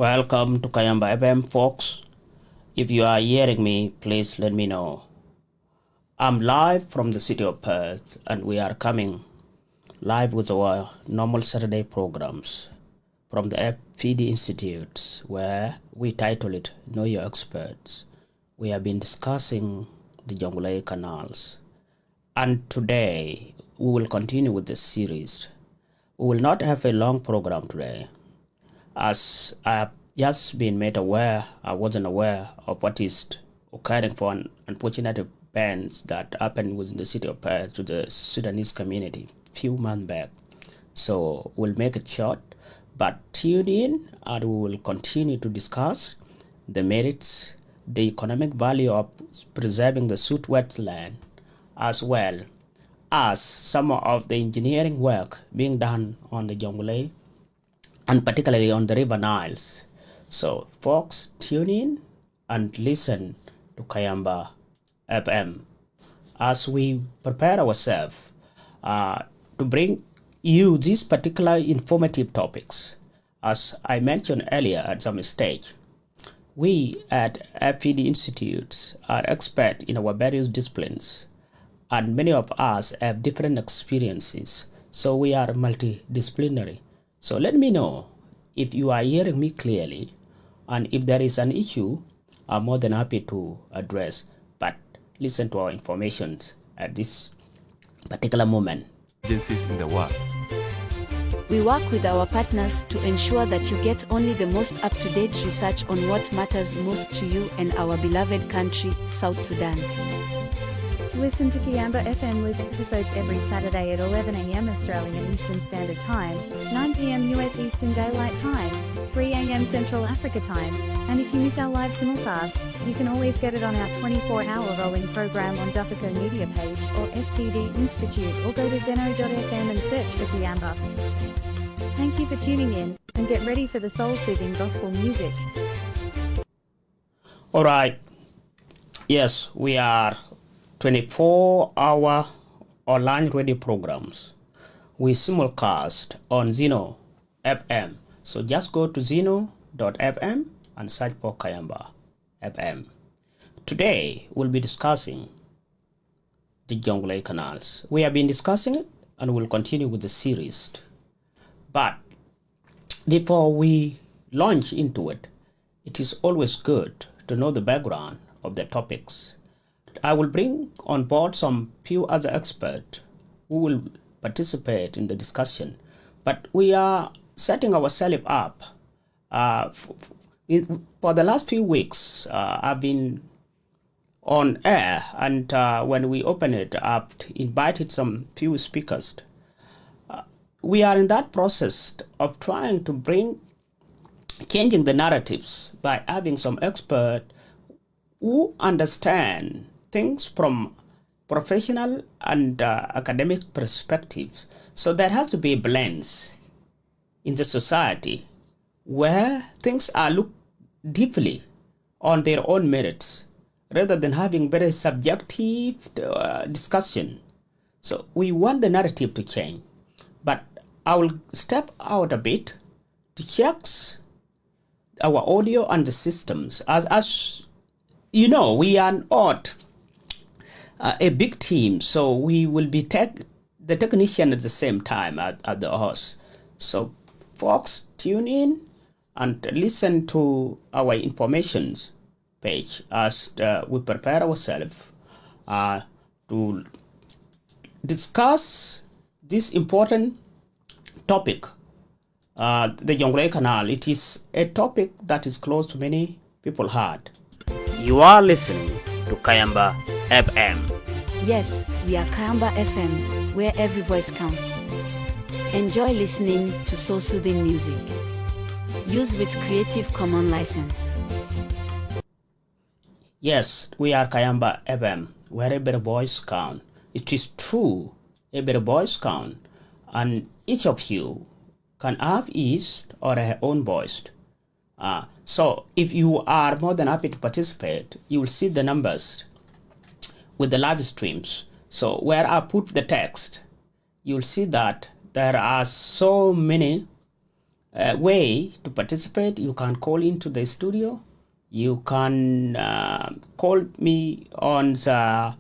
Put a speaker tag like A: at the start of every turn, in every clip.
A: Welcome to Kayamba FM, folks. If you are hearing me, please let me know. I'm live from the city of Perth, and we are coming live with our normal Saturday programs from the FPD Institutes, where we title it Know Your Experts. We have been discussing the Jonglei canals, and today we will continue with the series. We will not have a long program today, as I have just been made aware. I wasn't aware of what is occurring for an unfortunate events that happened within the city of Perth to the Sudanese community a few months back. So we'll make it short, but tune in and we will continue to discuss the merits, the economic value of preserving the Sudd Wetlands, as well as some of the engineering work being done on the Jonglei and particularly on the River Niles. So folks, tune in and listen to Kayamba FM as we prepare ourselves to bring you these particular informative topics. As I mentioned earlier at some stage, we at FPD Institutes are experts in our various disciplines, and many of us have different experiences, so we are multidisciplinary. So let me know if you are hearing me clearly, and if there is an issue, I'm more than happy to address. But listen to our information at this particular moment.
B: Agencies in the world.
C: We work with our partners to ensure that you get only the most up-to-date research on what matters most to you and our beloved country, South Sudan.
D: Listen to Kayamba FM with episodes every Saturday at 11 a.m. Australian Eastern Standard Time, 9 p.m. US Eastern Daylight Time, 3 a.m. Central Africa Time, and if you miss our live simulcast, you can always get it on our 24-hour rolling program on Duffico Media page or FPD Institute, or go to zeno.fm and search for Kayamba. Thank you for tuning in, and get ready for the soul-soothing gospel music.
A: All right. Yes, we are 24-hour online radio programs. We simulcast on Zeno FM. So just go to zeno.fm and search for Kayamba FM. Today we'll be discussing the Jonglei canals. We have been discussing it and we'll continue with the series. But before we launch into it, it is always good to know the background of the topics. I will bring on board some few other experts who will participate in the discussion, but we are setting ourselves up. For the last few weeks, I've been on air, and when we opened it up, invited some few speakers. We are in that process of trying to changing the narratives by having some experts who understand things from professional and academic perspectives. So there has to be a blend in the society where things are looked deeply on their own merits rather than having very subjective discussion. So we want the narrative to change. But I will step out a bit to check our audio and the systems. As you know, we are not a big team, so we will be the technician at the same time at the host. So folks, tune in and listen to our information page as we prepare ourselves to discuss this important topic, the Jonglei Canal. It is a topic that is close to many people's heart. You are listening to Kayamba FM.
C: Yes, we are Kayamba FM, where every voice counts. Enjoy listening to soul-soothing music. Used with Creative Commons license.
A: Yes, we are Kayamba FM, where every voice counts. It is true, every voice counts, and each of you can have his or her own voice. So if you are more than happy to participate, you will see the numbers with the live streams. So where I put the text, you'll see that there are so many way to participate. You can call into the studio. You can call me on the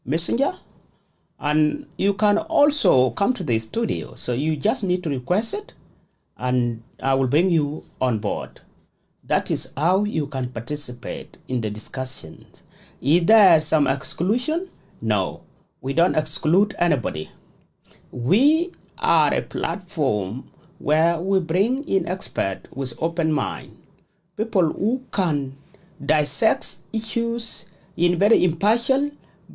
A: messenger, and you can also come to the studio. So you just need to request it, and I will bring you on board. That is how you can participate in the discussions. Is there some exclusion? No, we don't exclude anybody. We are a platform where we bring in experts with open mind, people who can dissect issues in very impartial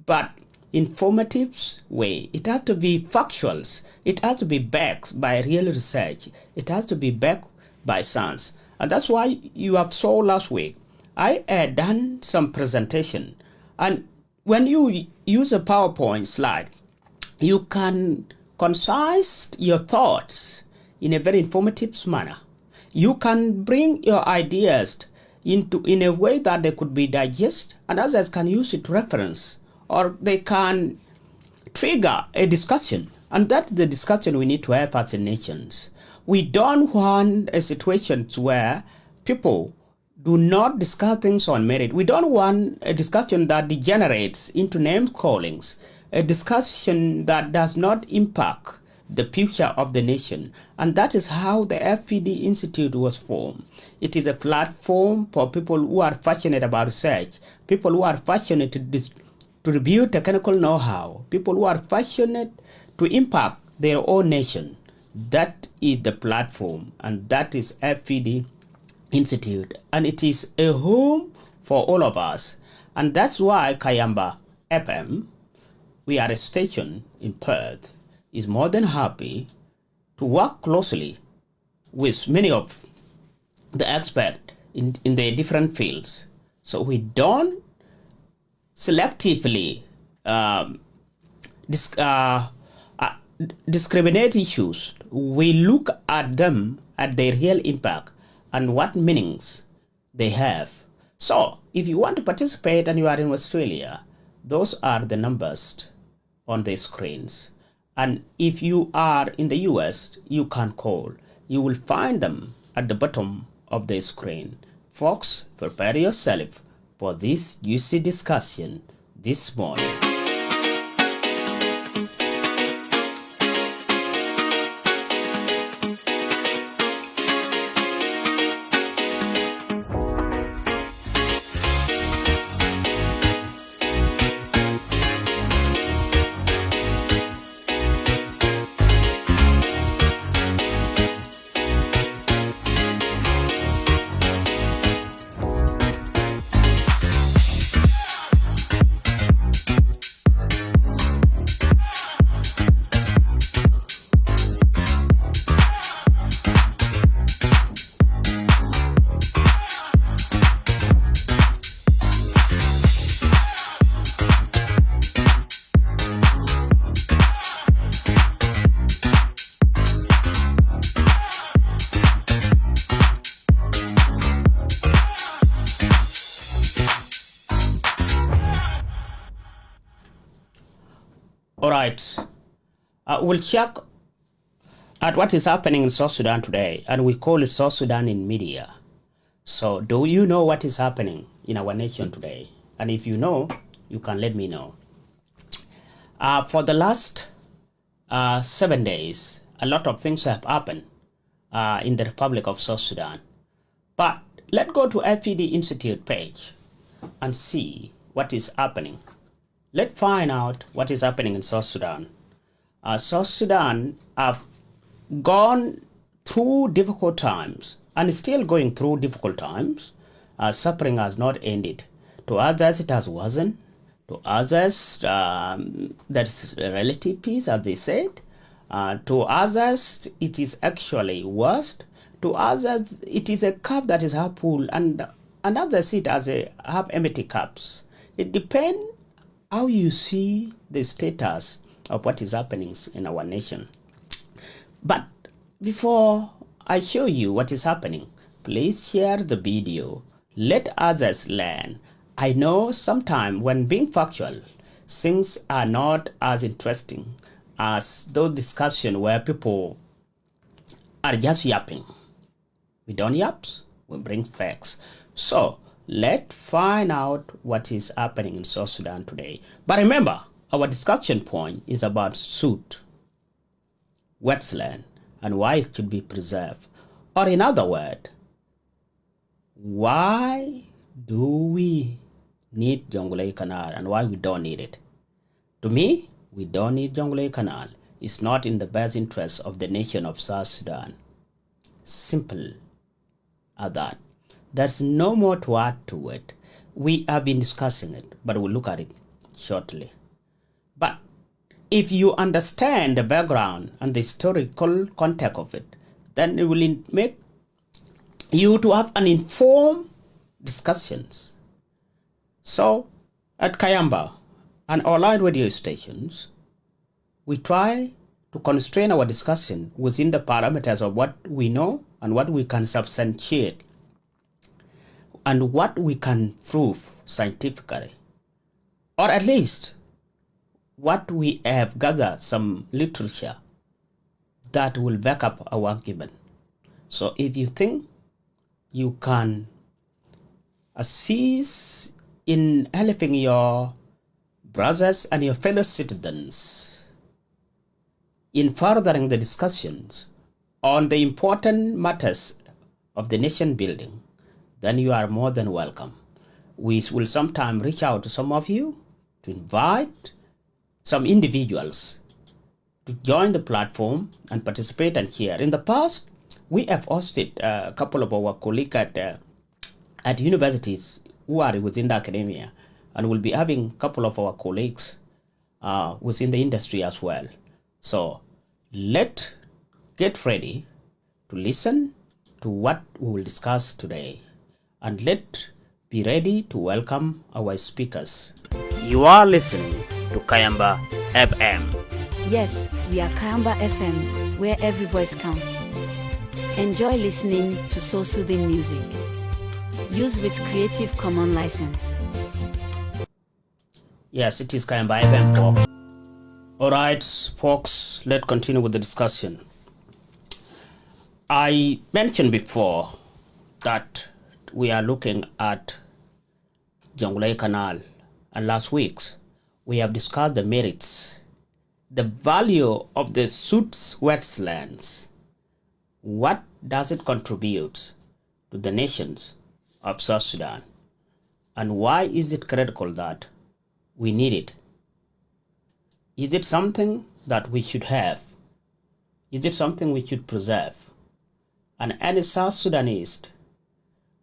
A: but informative way. It has to be factual. It has to be backed by real research. It has to be backed by science. And that's why you have saw last week, I had done some presentation. And when you use a PowerPoint slide, you can concise your thoughts in a very informative manner. You can bring your ideas in a way that they could be digested, and others can use it to reference, or they can trigger a discussion. And that's the discussion we need to have as a nations. We don't want a situation where people do not discuss things on merit. We don't want a discussion that degenerates into name callings, a discussion that does not impact the future of the nation. And that is how the FPD Institute was formed. It is a platform for people who are passionate about research, people who are passionate to review technical know-how, people who are passionate to impact their own nation. That is the platform, and that is FPD Institute, and it is a home for all of us. And that's why Kayamba FM, we are a station in Perth, is more than happy to work closely with many of the experts in the different fields. So we don't selectively discriminate issues. We look at them at their real impact and what meanings they have. So if you want to participate and you are in Australia, those are the numbers on the screens. And if you are in the US, you can call. You will find them at the bottom of the screen. Folks, prepare yourself for this juicy discussion this morning. All right, we'll check at what is happening in South Sudan today, and we call it South Sudan in media. So do you know what is happening in our nation today? And if you know, you can let me know. For the last 7 days, a lot of things have happened in the Republic of South Sudan. But let's go to FPD Institute page and see what is happening. Let's find out what is happening in South Sudan. South Sudan have gone through difficult times and is still going through difficult times. Suffering has not ended. To others, it has worsened. To others, that's relative peace, as they said. To others, it is actually worse. To others, it is a cup that is half full, and others see it as a half empty cups. It depends how you see the status of what is happening in our nation. But before I show you what is happening, please share the video. Let others learn. I know sometimes when being factual, things are not as interesting as those discussions where people are just yapping. We don't yaps, we bring facts. So let's find out what is happening in South Sudan today. But remember, our discussion point is about Sudd Wetlands and why it should be preserved. Or in other words, why do we need JONGLEI Canal and why we don't need it? To me, we don't need JONGLEI Canal. It's not in the best interest of the nation of South Sudan. Simple as that. There's no more to add to it. We have been discussing it, but we'll look at it shortly. But if you understand the background and the historical context of it, then it will make you to have an informed discussions. So at Kayamba and online radio stations, we try to constrain our discussion within the parameters of what we know and what we can substantiate and what we can prove scientifically, or at least what we have gathered some literature that will back up our argument. So if you think you can assist in helping your brothers and your fellow citizens in furthering the discussions on the important matters of the nation building, then you are more than welcome. We will sometime reach out to some of you to invite some individuals to join the platform and participate and share. In the past, we have hosted a couple of our colleagues at universities who are within the academia, and we'll be having a couple of our colleagues within the industry as well. So let's get ready to listen to what we will discuss today, and let's be ready to welcome our speakers. You are listening to Kayamba FM.
C: Yes, we are Kayamba FM, where every voice counts. Enjoy listening to soul soothing music. Used with Creative Commons license.
A: Yes, it is Kayamba FM, folks. Alright, folks, let's continue with the discussion. I mentioned before that we are looking at JONGLEI Canal, and last week we have discussed the merits, the value of the Sudd Wetlands. What does it contribute to the nations of South Sudan? And why is it critical that we need it? Is it something that we should have? Is it something we should preserve? And any South Sudanese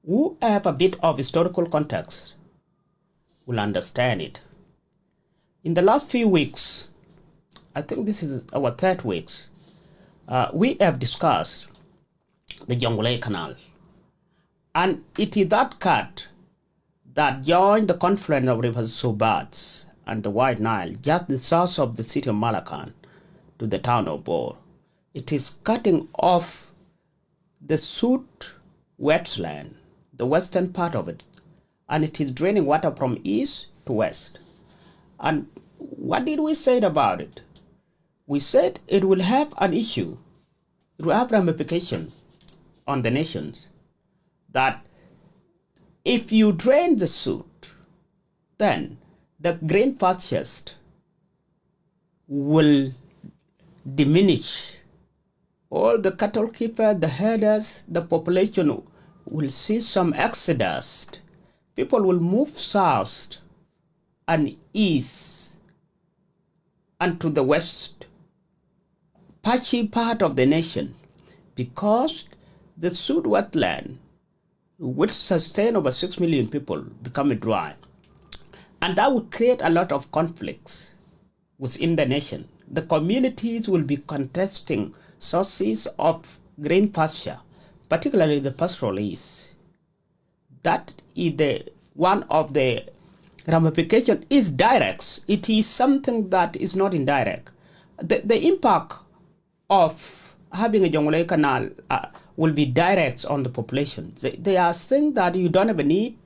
A: who have a bit of historical context will understand it. In the last few weeks, I think this is our third week, we have discussed the JONGLEI Canal. And it is that cut that joined the confluence of rivers Sudd and the White Nile just south of the city of Malacan to the town of Bor. It is cutting off the Sudd Wetland, the western part of it, and it is draining water from east to west. And what did we say about it? We said it will have an issue, it will have ramification on the nations, that if you drain the Sudd, then the grain pastures will diminish. All the cattle keepers, the herders, the population will see some exodus. People will move south and east and to the west, patchy part of the nation, because the Sudd Wetland will sustain over 6 million people becoming dry. And that will create a lot of conflicts within the nation. The communities will be contesting sources of grain pasture, particularly the pastoralists. That is one of the ramifications is direct. It is something that is not indirect. The impact of having a JONGLEI Canal will be direct on the population. They are things that you don't even need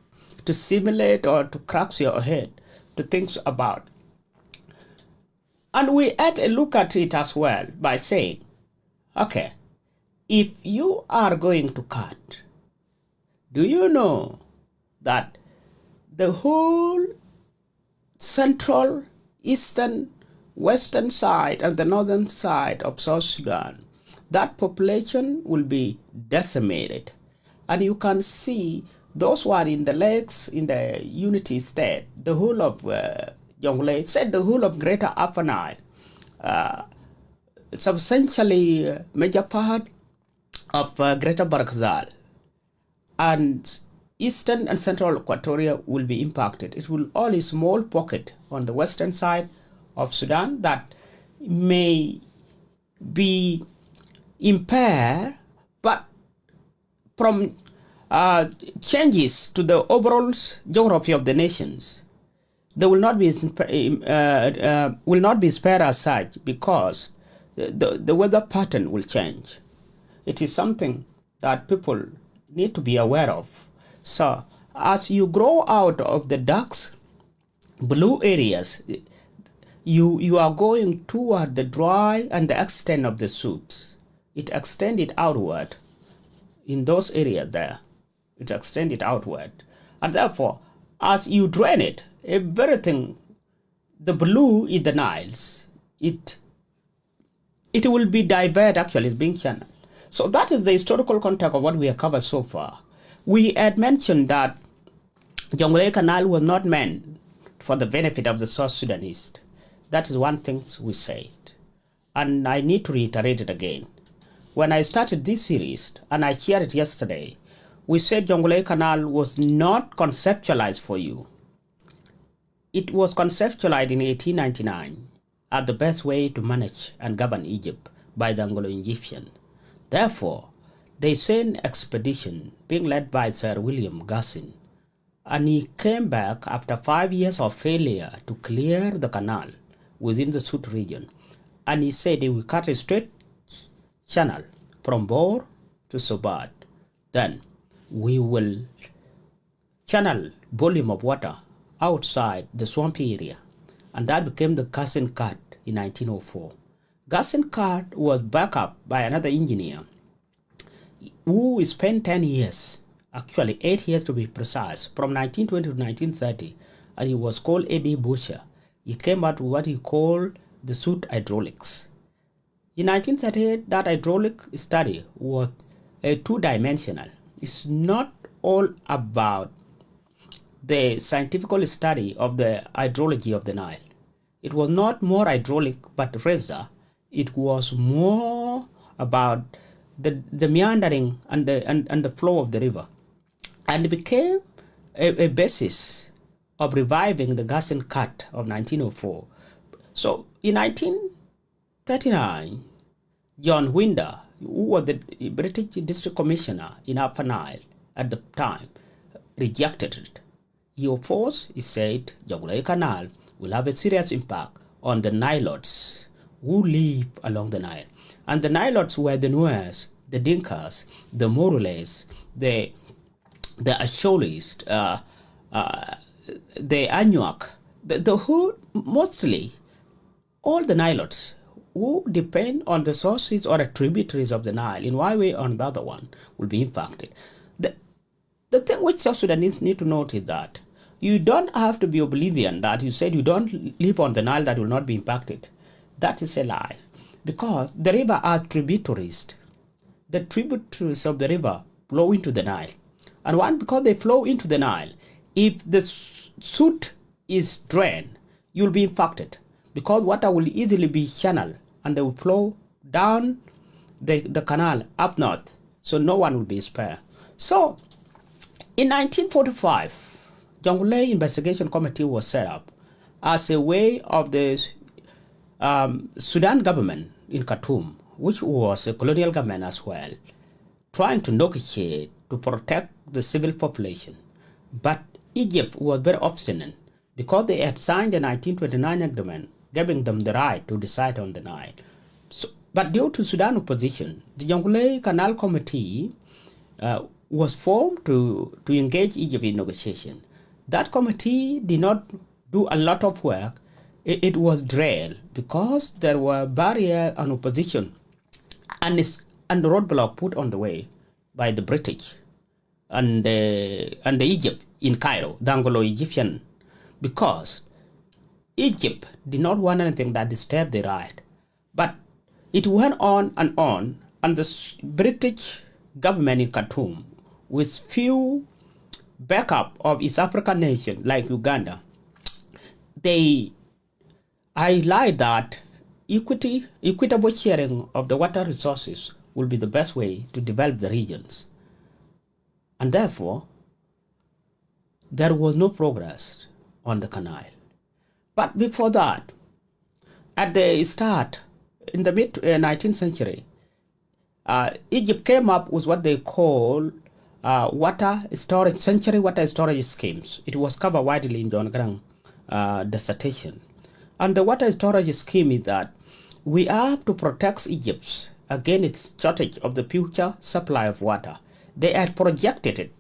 A: to simulate or to crack your head to think about. And we had a look at it as well by saying, okay, if you are going to cut, do you know that the whole central, eastern, western side and the northern side of South Sudan, that population will be decimated? And you can see those who are in the lakes in the unity state, the whole of Jonglei, said the whole of Greater Upper Nile, substantially major part of Greater Barakzal, and eastern and central Equatoria will be impacted. It will only small pocket on the western side of Sudan that may be impaired, but from changes to the overall geography of the nations, they will not be spared as such, because the weather pattern will change. It is something that people need to be aware of. So as you grow out of the dark blue areas, you are going toward the dry and the extent of the suits. It extended outward in those areas there. It extended outward. And therefore, as you drain it, everything, the blue in the Niles, it will be diverted, actually, it's being channeled. So that is the historical context of what we have covered so far. We had mentioned that Jonglei Canal was not meant for the benefit of the South Sudanese. That is one thing we said. And I need to reiterate it again. When I started this series, and I shared it yesterday, we said Jonglei Canal was not conceptualized for you. It was conceptualized in 1899 as the best way to manage and govern Egypt by the Anglo-Egyptian. Therefore, they sent an expedition being led by Sir William Gassin, and he came back after 5 years of failure to clear the canal within the Sudd region, and he said he will cut a straight channel from Bor to Sudd. Then we will channel volume of water outside the swampy area, and that became the Gassin Cut in 1904. Gassin Cut was backed up by another engineer who spent 10 years, actually 8 years to be precise, from 1920 to 1930, and he was called A.D. Butcher. He came out with what he called the Sudd hydraulics. In 1938, that hydraulic study was two-dimensional. It's not all about the scientific study of the hydrology of the Nile. It was not more hydraulic, but rather it was more about the meandering and the flow of the river, and it became a basis of reviving the Gassin Cut of 1904. So in 1939, John Winder, who was the British District Commissioner in Upper Nile at the time, rejected it. He opposed, he said, Jonglei Canal will have a serious impact on the Nilotes who live along the Nile. And the Nilotes were the Nuers, the Dinkas, the Morules, the Asholis, the Anuak, the whole, mostly all the Nilotes who depend on the sources or tributaries of the Nile in one way or the other one will be impacted. The thing which South Sudanese need to note is that you don't have to be oblivion that you said you don't live on the Nile that will not be impacted. That is a lie, because the river has tributaries. The tributaries of the river flow into the Nile, and because they flow into the Nile, if the Sudd is drained, you'll be impacted, because water will easily be channeled and they will flow down the canal up north, so no one will be spared. So in 1945, Jonglei Investigation Committee was set up as a way of the Sudan government in Khartoum, which was a colonial government as well, trying to negotiate to protect the civil population. But Egypt was very obstinate, because they had signed the 1929 agreement giving them the right to decide on the Nile. So, but due to Sudan opposition, the Jonglei Canal Committee was formed to engage Egypt in negotiation. That committee did not do a lot of work. It was drilled because there were barriers and opposition. And and the roadblock put on the way by the British and the Egypt in Cairo, the Anglo-Egyptian, because Egypt did not want anything that disturbed the right. But it went on, and the British government in Khartoum, with few backup of East African nations like Uganda, they highlight that equitable sharing of the water resources will be the best way to develop the regions. And therefore, there was no progress on the canal. But before that, at the start, in the mid-19th century, Egypt came up with what they call century water storage schemes. It was covered widely in John Grant's dissertation. And the water storage scheme is that we have to protect Egypt against its shortage of the future supply of water. They had projected it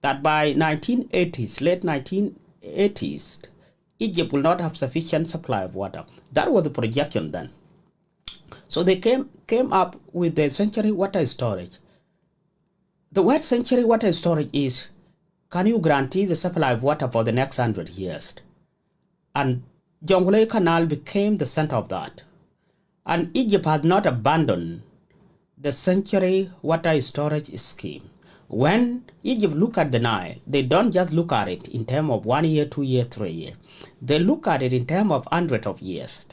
A: that by 1980s, late 1980s, Egypt will not have sufficient supply of water. That was the projection then. So they came up with the century water storage. The word century water storage is, can you guarantee the supply of water for the next 100 years? And JONGLEI Canal became the center of that. And Egypt has not abandoned the century water storage scheme. When Egypt look at the Nile, they don't just look at it in terms of 1 year, 2 years, 3 years. They look at it in terms of hundreds of years.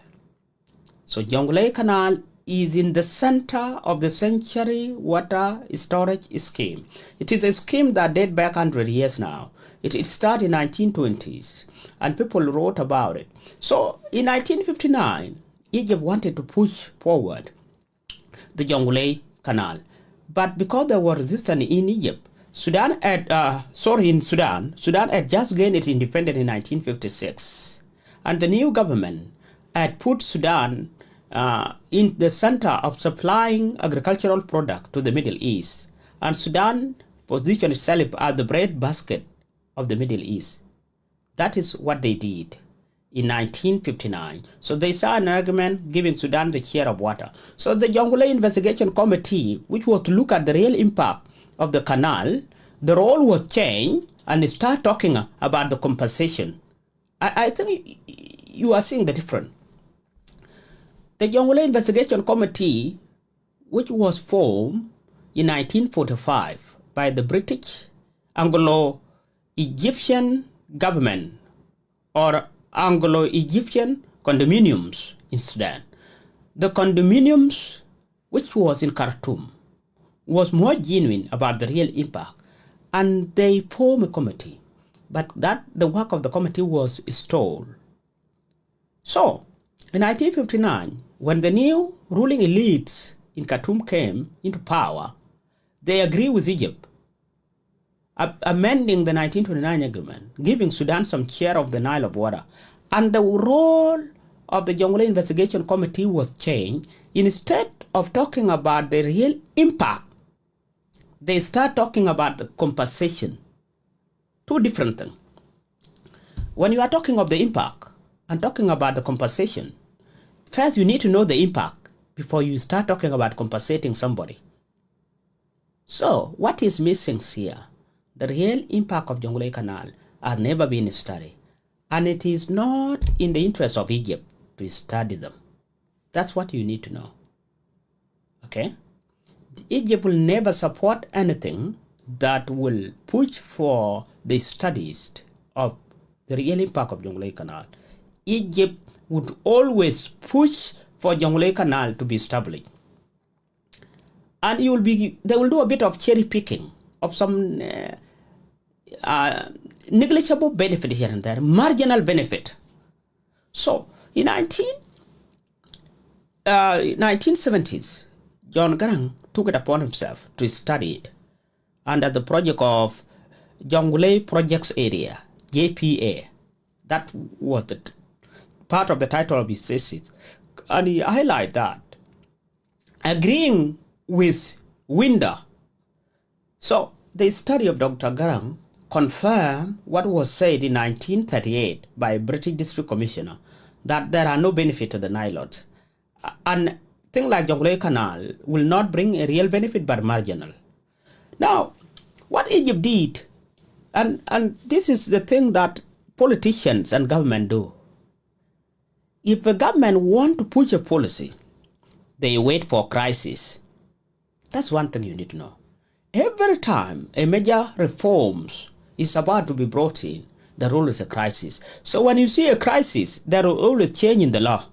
A: So JONGLEI Canal is in the center of the century water storage scheme. It is a scheme that dates back 100 years now. It started in 1920s, and people wrote about it. So in 1959, Egypt wanted to push forward the JONGLEI Canal. But because there was resistance in Egypt, Sudan had just gained its independence in 1956. And the new government had put Sudan in the center of supplying agricultural products to the Middle East. And Sudan positioned itself as the breadbasket of the Middle East. That is what they did in 1959. So they saw an argument giving Sudan the share of water. So the JONGLEI Investigation Committee, which was to look at the real impact of the canal, the role was changed and they start talking about the compensation. I think you are seeing the difference. The JONGLEI Investigation Committee, which was formed in 1945 by the British Anglo-Egyptian government or Anglo-Egyptian condominiums in Sudan. The condominiums, which was in Khartoum, was more genuine about the real impact, and they formed a committee, but that the work of the committee was stalled. So, in 1959, when the new ruling elites in Khartoum came into power, they agreed with Egypt, amending the 1929 agreement, giving Sudan some share of the Nile of water. And the role of the JONGLEI Investigation Committee was changed. Instead of talking about the real impact, they start talking about the compensation. Two different things. When you are talking of the impact and talking about the compensation, first you need to know the impact before you start talking about compensating somebody. So what is missing here? The real impact of JONGLEI Canal has never been studied. And it is not in the interest of Egypt to study them. That's what you need to know. Okay? Egypt will never support anything that will push for the studies of the real impact of JONGLEI Canal. Egypt would always push for JONGLEI Canal to be established. And they will do a bit of cherry picking of some negligible benefit here and there, marginal benefit. So in 1970s, John Grant took it upon himself to study it under the project of JONGLEI Projects Area, JPA. That was the part of the title of his thesis. And he highlighted that, agreeing with Winder. So the study of Dr. Grant confirmed what was said in 1938 by a British District Commissioner, that there are no benefits to the Nilotes. And thing like Jonglei Canal will not bring a real benefit but marginal. Now, what Egypt did, and this is the thing that politicians and government do. If a government want to push a policy, they wait for crisis. That's one thing you need to know. Every time a major reforms is about to be brought in, there always a crisis. So when you see a crisis, there will always change in the law.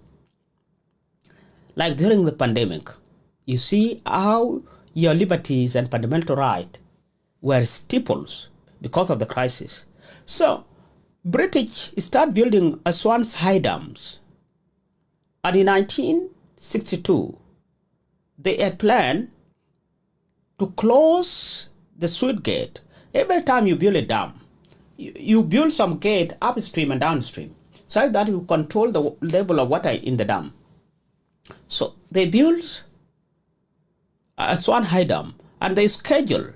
A: Like during the pandemic, you see how your liberties and fundamental rights were stifled because of the crisis. So British start building Aswan's high dams. And in 1962, they had planned to close the Sudd Gate. Every time you build a dam, you build some gate upstream and downstream so that you control the level of water in the dam. So they built a Swan High Dam and they scheduled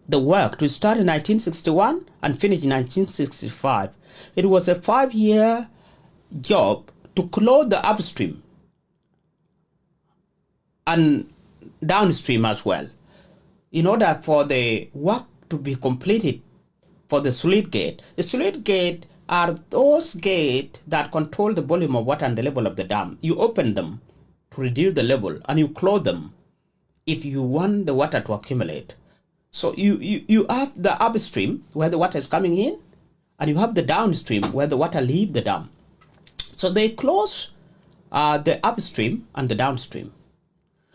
A: the work to start in 1961 and finish in 1965. It was a 5-year job to close the upstream and downstream as well, in order for the work to be completed for the sluice gate. The sluice gate are those gates that control the volume of water and the level of the dam. You open them to reduce the level and you close them if you want the water to accumulate. So you have the upstream where the water is coming in, and you have the downstream where the water leaves the dam. So they close the upstream and the downstream.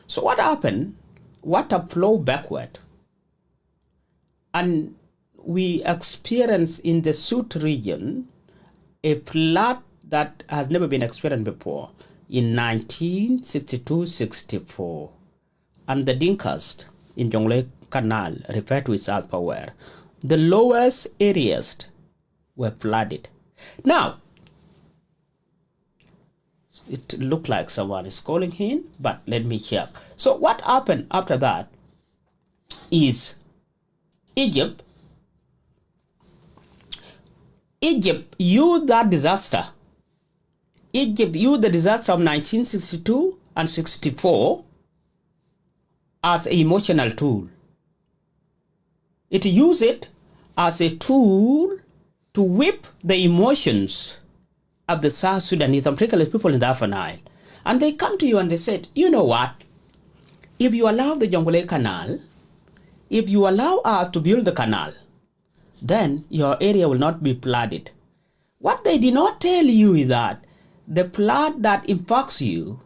A: So what happened? Water flow backward. And we experience in the Sudd region a flood that has never been experienced before in 1962-64. And the Dinkas in Jonglei Canal, referred to it as power, the lowest areas were flooded. Now, it looked like someone is calling in, but let me check. So what happened after that is Egypt used that disaster. Egypt used the disaster of 1962 and 64 as an emotional tool. It used it as a tool to whip the emotions of the South Sudanese, and particularly people in the Upper Nile. And they come to you and they said, you know what? If you allow the Jonglei Canal, if you allow us to build the canal, then your area will not be flooded. What they did not tell you is that the flood that impacts you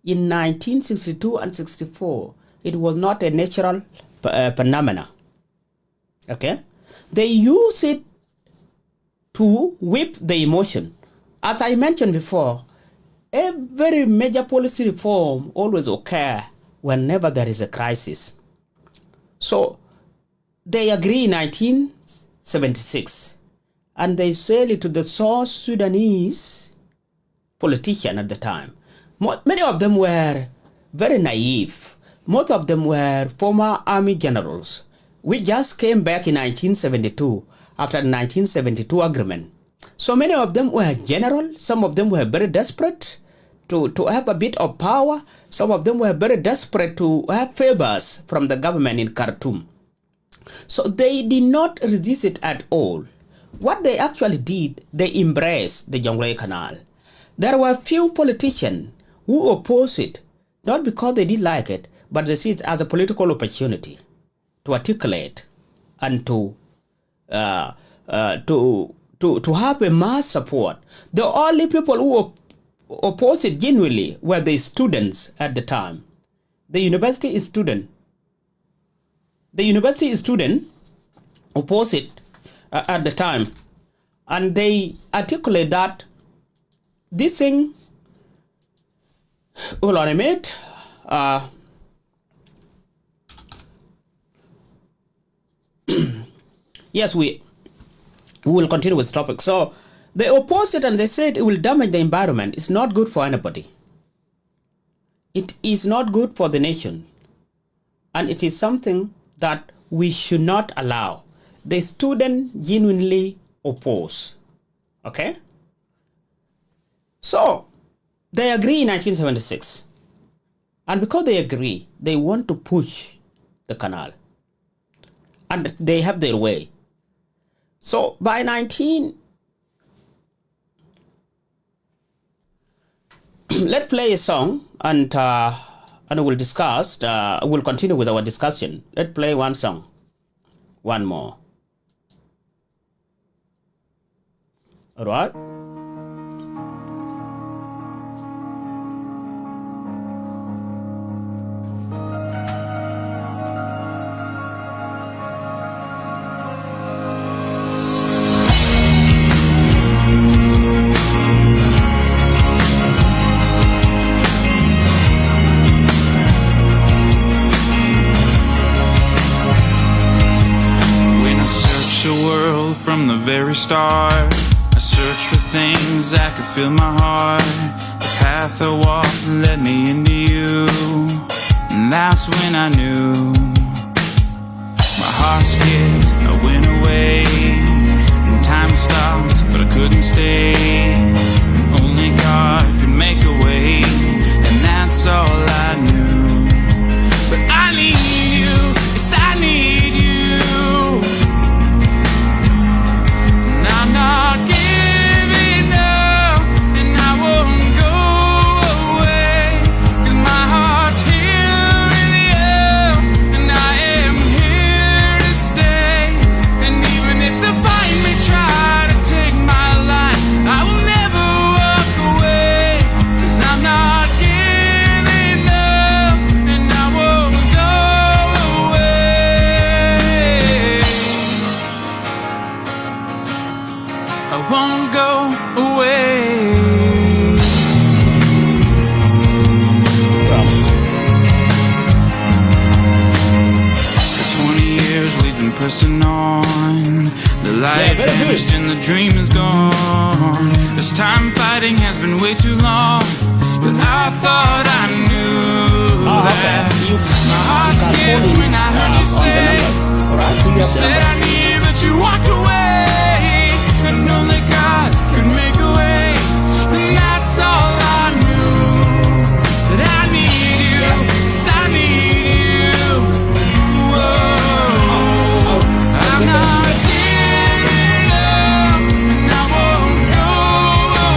A: in 1962 and 64, it was not a natural phenomena. Okay? They use it to whip the emotion. As I mentioned before, every major policy reform always occurs whenever there is a crisis. So they agree in 1976, and they sell it to the South Sudanese politician at the time. Many of them were very naive. Most of them were former army generals. We just came back in 1972 after the 1972 agreement. So many of them were generals. Some of them were very desperate to have a bit of power. Some of them were very desperate to have favors from the government in Khartoum. So they did not resist it at all. What they actually did, they embraced the Jonglei Canal. There were few politicians who opposed it, not because they did like it, but they see it as a political opportunity to articulate and to have a mass support. The only people who opposed it genuinely were the students at the time. The university student opposed it at the time, and they articulate that this thing. Hold on a minute. Yes, we will continue with the topic. So they opposed it and they said it will damage the environment. It's not good for anybody. It is not good for the nation. And it is something that we should not allow. The student genuinely oppose. Okay? So they agree in 1976. And because they agree, they want to push the canal. And they have their way. So by 19... let's play a song and we'll discuss, we'll continue with our discussion. Let's play one song. One more. All right?
B: From the very start, I searched for things that could fill my heart. The path I walked led me into you, and that's when I knew. My heart skipped, I went away, and time stopped, but I couldn't stay. And only God could make a way, and that's all I knew. But I need you, yes I need you. I'm not giving up, and I won't go away, 'cause my heart's here in you, and I am here to stay. And even if the fight may try to take my life, I will never walk away, 'cause I'm not giving up, and I won't go away. I won't go away. For 20 years we've been pressing on. The light vanished and the dream is gone. This time fighting has been way too long, but I thought I knew that. My heart skipped when I heard you say, you said I need, but you walked away. And only God could make a way, and that's all I knew. That I need you, yes I need you. Whoa, I'm not giving up, and I won't go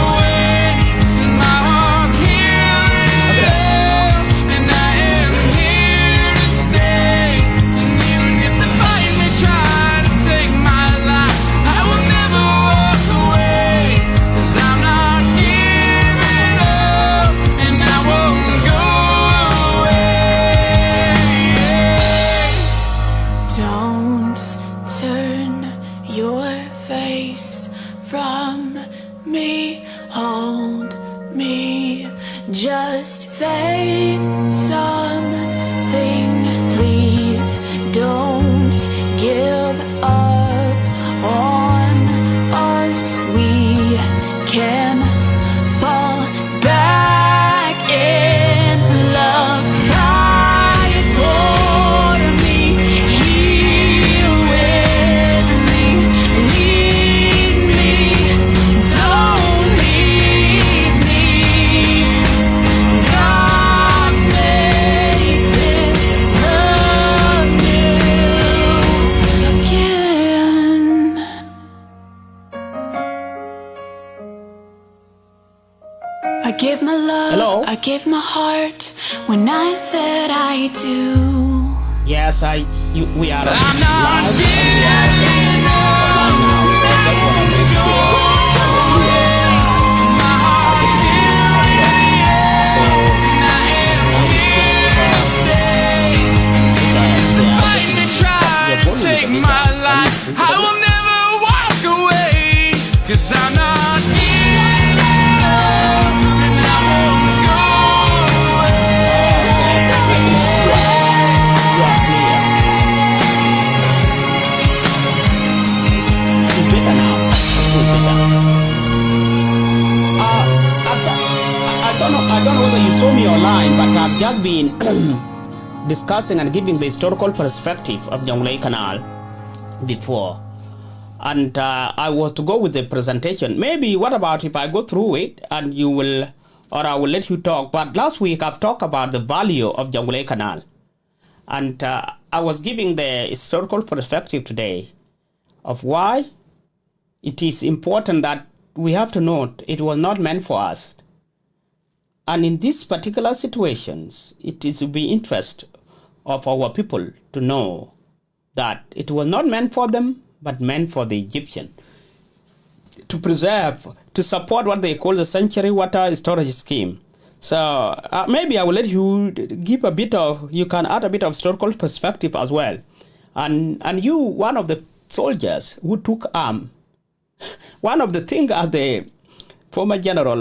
B: away. And my heart's here in you, and I am here to stay. And even if the fight may try to take my life, I will never walk away, 'cause I'm not giving up, and I won't go away. Don't turn your face from me, hold me, just say something, please. Don't give up on us. We can fall back in love. Fight for me, heal with me, lead me, don't leave me. God make this love new again. I give my love,
A: Hello?
B: I give my heart when I said I do.
A: Yes, we are
B: I'm not
A: live.
B: giving up,
A: That's what I meant.
B: go away. My heart's here in you, and I am here to stay. And if the fight may try to take my life, I will never walk away, 'cause I'm not giving up, and I won't go away.
A: You are clear. It's better now. It's better. I don't know whether you saw me online, but I've just been discussing and giving the historical perspective of Jonglei Canal before. And I was to go with the presentation. Maybe, what about if I go through it and you will or I will let you talk. But last week I've talked about the value of Jonglei Canal. And I was giving the historical perspective today of why it is important that we have to note it was not meant for us. And in these particular situations, it is to be interest of our people to know that it was not meant for them, but meant for the Egyptian to preserve, to support what they call the century water storage scheme. So maybe I will let you give a bit of, you can add a bit of historical perspective as well. And you, one of the soldiers who took arm, one of the things as the former General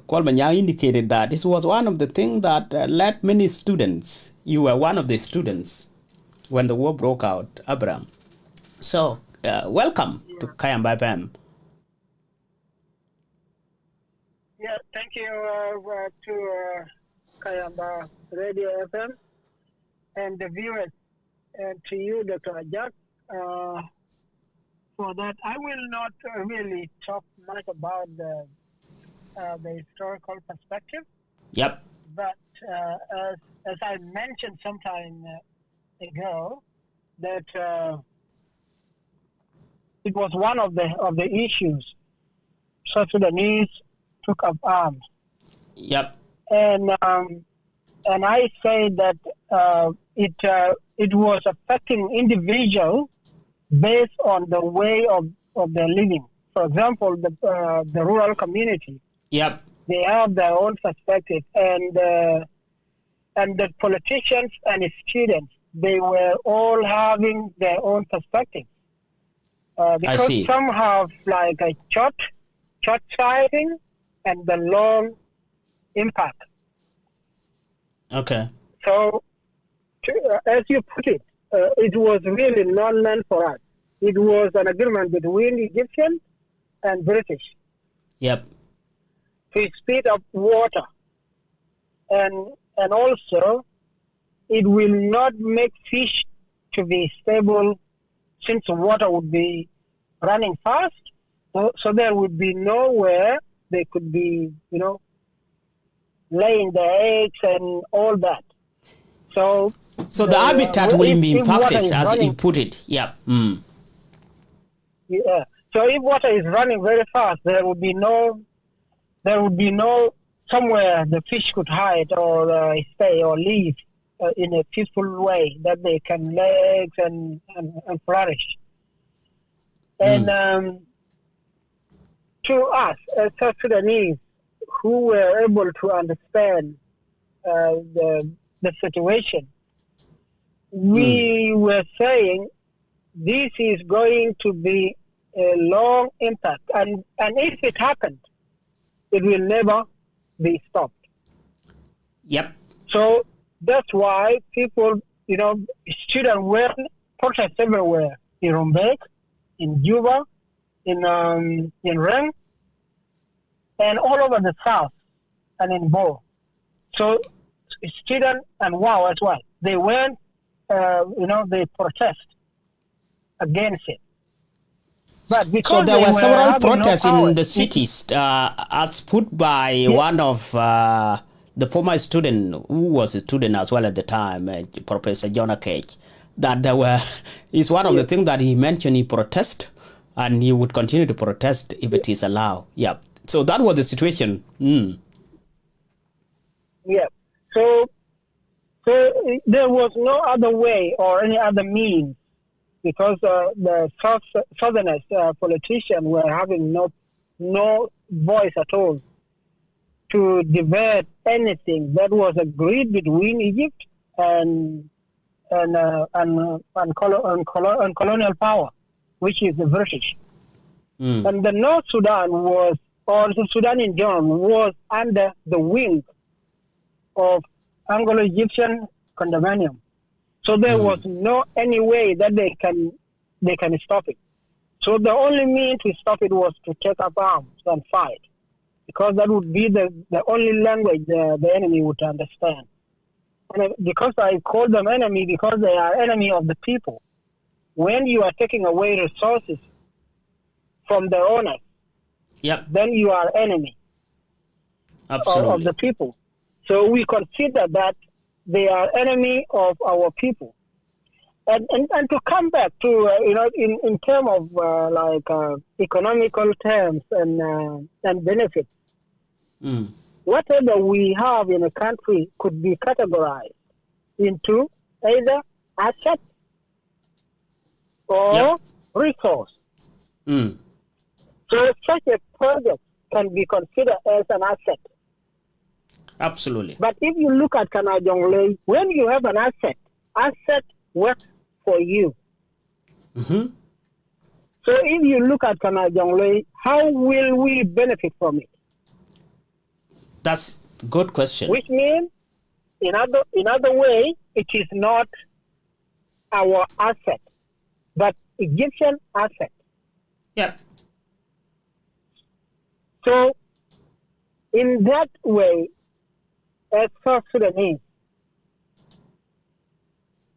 A: Kwalmanya indicated that this was one of the things that led many students. You were one of the students when the war broke out, Abraham. So welcome to Kayamba FM.
E: Yeah, thank you to Kayamba Radio FM and the viewers, and to you, Dr. Ajak, for that. I will not really talk much about the historical perspective.
A: Yep.
E: But as I mentioned some time ago, that it was one of the issues South Sudanese took up arms.
A: Yep.
E: And I say that it was affecting individuals based on the way of their living. For example, the rural community.
A: Yep.
E: They have their own perspective, and the politicians and the students, they were all having their own perspective. Because some have like a short sighting and the long impact.
A: Okay.
E: So, as you put it, it was really not meant for us. It was an agreement between Egyptians and British.
A: Yep.
E: To speed up water, and also it will not make fish to be stable, since the water would be running fast. So there would be nowhere they could be, laying their eggs and all that. So
A: the habitat will be impacted, as you put it. Yeah. Mm.
E: Yeah. So if water is running very fast, there would be no somewhere the fish could hide or stay or live in a peaceful way that they can lay eggs and flourish. And to us as South Sudanese, who were able to understand the situation, we were saying this is going to be a long impact, and if it happened, it will never be stopped.
A: Yep.
E: So that's why people, students were protests everywhere, in Rumbek, in Juba, in Reng, and all over the south, and in Bo. So students and WOW as well, they went, they protest against it. But because
A: there were several protests in the cities, as put by one of the former student, who was a student as well at the time, Professor Jonah Cage, that there were, is one of the things that he mentioned, he protest, and he would continue to protest if it is allowed. Yeah. So that was the situation. Mm.
E: Yeah. So there was no other way or any other means, because the Southerners politicians were having no voice at all to divert anything that was agreed between Egypt and colonial power, which is the British. Mm. And the North Sudan was, or the Sudan in general, was under the wing of Anglo-Egyptian condominium. So there was no any way that they can stop it. So the only means to stop it was to take up arms and fight, because that would be the only language the enemy would understand. And because I call them enemy, because they are enemy of the people. When you are taking away resources from the owners, then you are enemy.
A: Absolutely.
E: the people. So we consider that they are enemy of our people. And to come back to, in terms of economical terms and benefits, whatever we have in a country could be categorized into either asset or resource. So such a project can be considered as an asset.
A: Absolutely.
E: But if you look at Canal Jonglei, when you have an asset works for you. So if you look at Canal Jonglei, how will we benefit from it?
A: That's a good question.
E: Which means, in other way, it is not our asset, but Egyptian asset.
A: Yeah.
E: So, in that way, as South Sudanese,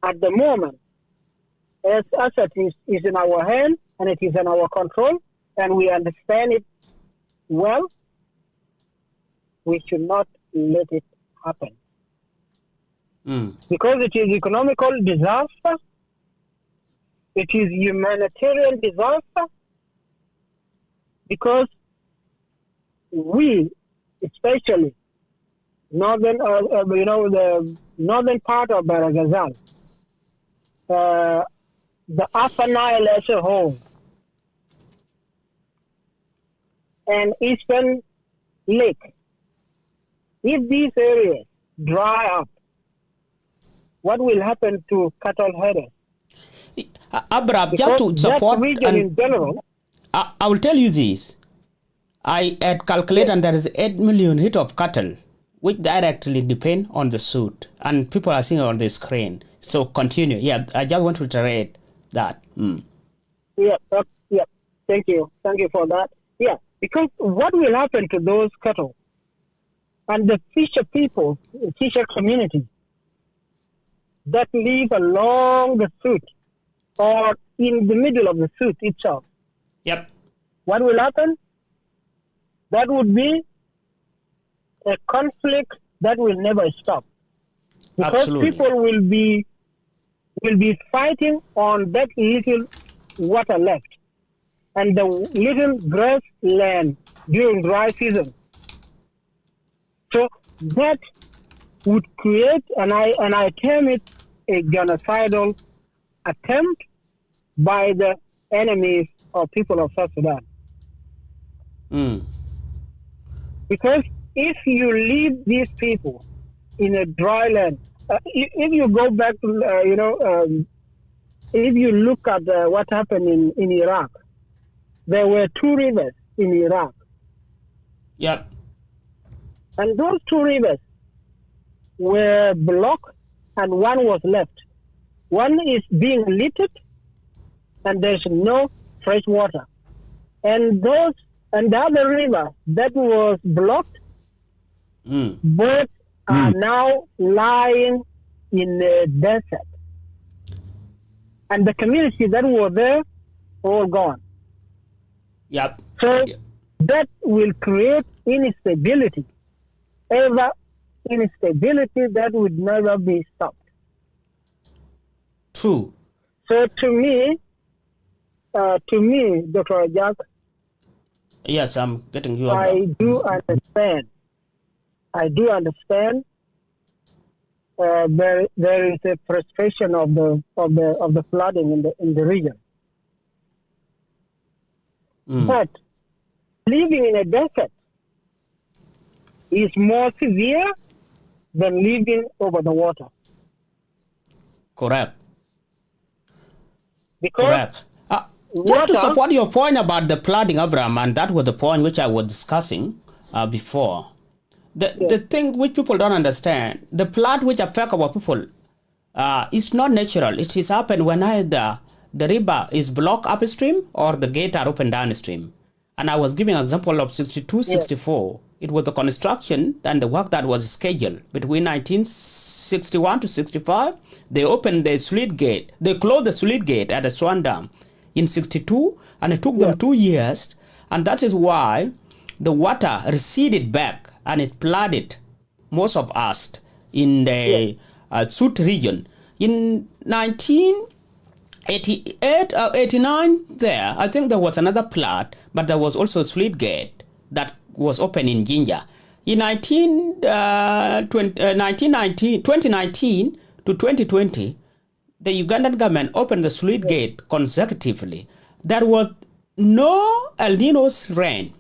E: at the moment, as asset is in our hand and it is in our control, and we understand it well, we should not let it happen. Because it is economical disaster, it is humanitarian disaster, because we, especially the northern part of Baragazal, the Upper Nile as a whole, and Eastern Lake, if these areas dry up, what will happen to cattle headers?
A: Abraham, just to support,
E: that region in general,
A: I will tell you this. I had calculated, and there is 8 million head of cattle, which directly depend on the suit, and people are seeing on the screen. So continue. Yeah, I just want to reiterate that.
E: Yeah. Thank you for that. Yeah, because what will happen to those cattle and the fisher community that live along the suit or in the middle of the suit itself?
A: Yep.
E: What will happen? That would be a conflict that will never stop, because
A: Absolutely.
E: people will be fighting on that little water left and the little grass land during dry season. So that would create, and I term it a genocidal attempt by the enemies of people of South Sudan. Because if you leave these people in a dry land, if you go back to, if you look at what happened in Iraq, there were 2 rivers in Iraq.
A: Yep.
E: And those 2 rivers were blocked and one was left. One is being littered and there's no fresh water. And the other river that was blocked, both are now lying in the desert. And the community that were there, all gone.
A: Yep.
E: So that will create instability. Ever instability that would never be stopped.
A: True.
E: So to me, Dr. Ajak,
A: yes, I'm getting you.
E: I do understand. There is a frustration of the flooding in the region. But living in a desert is more severe than living over the water.
A: Correct.
E: Because
A: Correct. Just to support your point about the flooding, Abraham, and that was the point which I was discussing before. The thing which people don't understand, the flood which affect our people is not natural. It is happen when either the river is blocked upstream or the gate are open downstream. And I was giving an example of 62, 64. It was the construction and the work that was scheduled between 1961 to 65. They opened the sluice gate. They closed the sluice gate at the Swan Dam in 62, and it took them 2 years. And that is why the water receded back and it flooded most of us in the Sudd region. In 1988 or 89 there, I think there was another flood, but there was also a sluice gate that was open in Jinja. In 2019 to 2020, the Ugandan government opened the sluice gate consecutively. There was no El Nino's rain,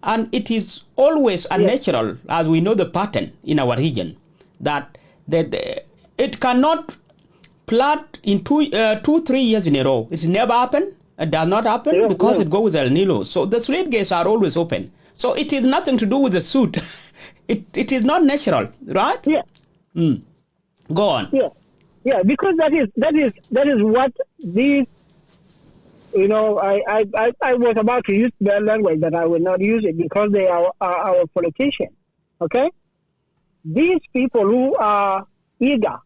A: and it is always unnatural, as we know the pattern in our region, that it cannot flood in 2-3 years in a row. It never happen. It does not happen because it goes with El Nino. So the sluice gates are always open. So it is nothing to do with the suit. It is not natural, right?
E: Yeah.
A: Go on.
E: Yeah, because that is what these, you know, I was about to use their language, but I will not use it because they are our politicians. Okay? These people who are eager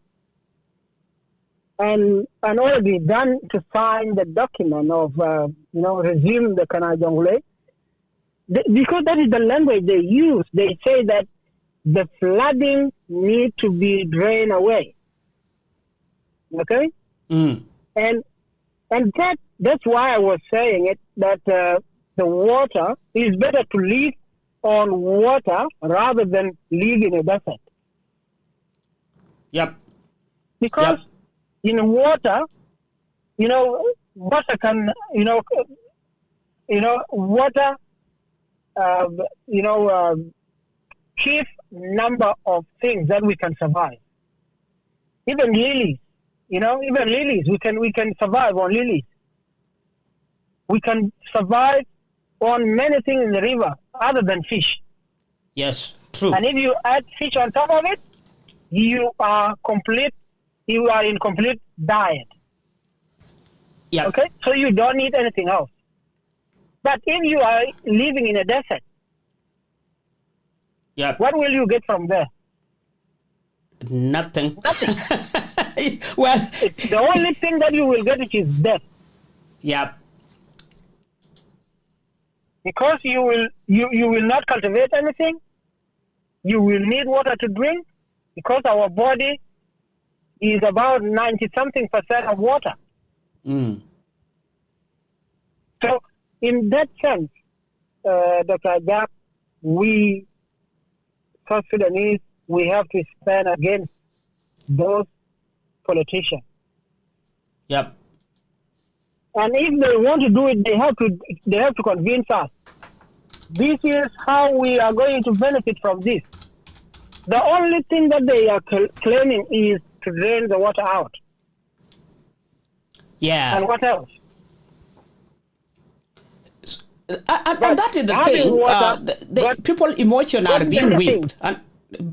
E: and already done to sign the document of, resume the Canal Jonglei, because that is the language they use. They say that the flooding need to be drained away. Okay? And that's why I was saying it, that the water is better to live on water rather than live in a desert.
A: Yep.
E: Because in water, water can, water, chief number of things that we can survive. Even lilies, we can survive on lilies. We can survive on many things in the river other than fish.
A: Yes, true.
E: And if you add fish on top of it, you are in complete diet.
A: Yeah.
E: Okay? So you don't need anything else. But if you are living in a desert, what will you get from there?
A: Nothing.
E: Nothing.
A: Well,
E: the only thing that you will get is death.
A: Yeah.
E: Because you will not cultivate anything. You will need water to drink because our body is about 90-something% of water. So in that sense, Dr. Jack, we South Sudanese, we have to stand against those politicians.
A: Yep.
E: And if they want to do it, they have to convince us. This is how we are going to benefit from this. The only thing that they are claiming is to drain the water out.
A: Yeah.
E: And what else?
A: And that is the thing. Water, people emotion are being whipped. And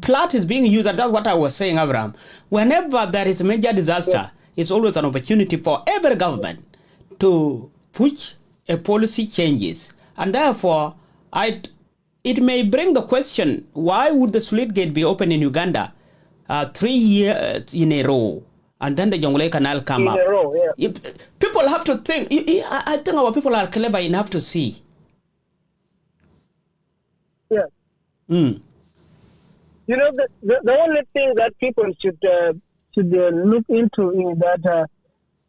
A: plot is being used, and that's what I was saying, Abraham. Whenever there is a major disaster, it's always an opportunity for every government to push a policy changes. And therefore, it may bring the question, why would the sluice gate be open in Uganda 3 years in a row? And then the JONGLEI Canal come up. People have to think. I think our people are clever enough to see.
E: Yeah. The only thing that people should look into is that,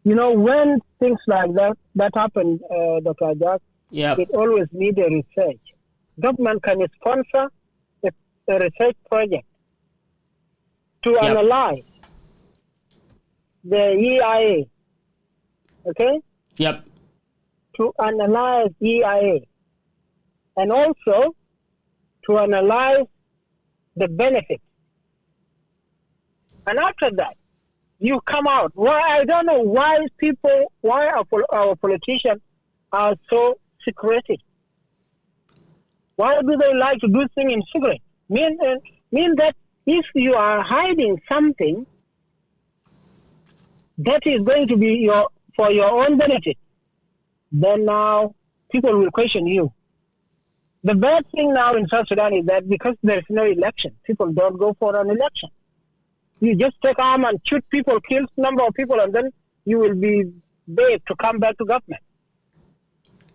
E: when things like that happen, Dr. Jack, it always needs a research. Government can sponsor a research project to analyze the EIA, okay?
A: Yep.
E: To analyze EIA, and also to analyze the benefit. And after that, you come out. Why I don't know why our politicians are so secretive. Why do they like to do things in secret? Mean that if you are hiding something that is going to be for your own benefit, then now people will question you. The bad thing now in South Sudan is that because there's no election, people don't go for an election. You just take arm and shoot people, kill number of people, and then you will be begged to come back to government.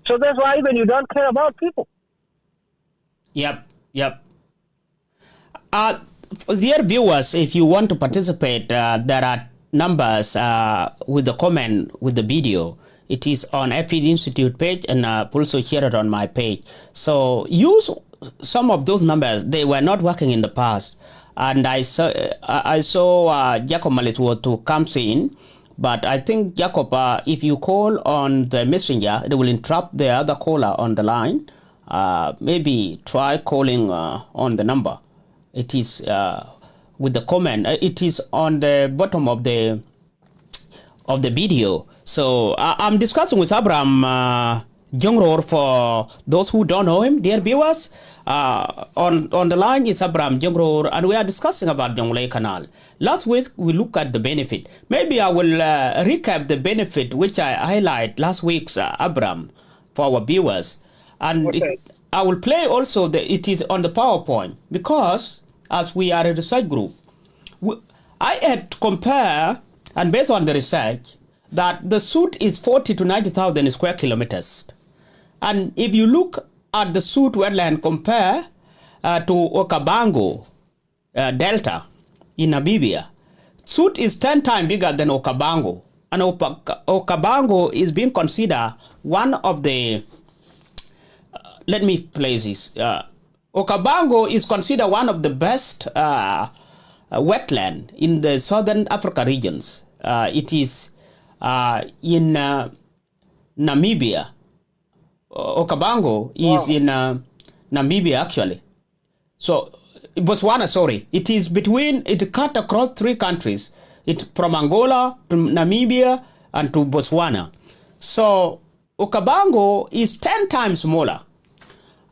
E: So that's why even you don't care about people.
A: Yep. Dear viewers, if you want to participate, there are numbers with the comment with the video. It is on FED Institute page, and also share it on my page. So use some of those numbers. They were not working in the past, and I saw Jacob Malitwo to come in, but I think Jacob, if you call on the messenger, it will interrupt the other caller on the line. Maybe try calling on the number. It is with the comment. It is on the bottom of the video. So I'm discussing with Abraham Jongror. For those who don't know him, dear viewers, on the line is Abraham Jongror, and we are discussing about JONGLEI Canal. Last week we looked at the benefit. Maybe I will recap the benefit which I highlight last week's Abraham for our viewers, and
E: okay.
A: I will play also it is on the PowerPoint, because as we are a research group, I had to compare, and based on the research, that the Sudd is 40 to 90,000 square kilometers. And if you look at the Sudd Wetland, compare to Okavango Delta in Namibia, Sudd is 10 times bigger than Okavango. And Okavango is being considered one of the, let me place this. Okavango is considered one of the best wetland in the southern Africa regions. It is in Namibia. Okavango is in Namibia, actually. So, Botswana, sorry. It is between, it cut across 3 countries. It's from Angola to Namibia and to Botswana. So, Okavango is 10 times smaller.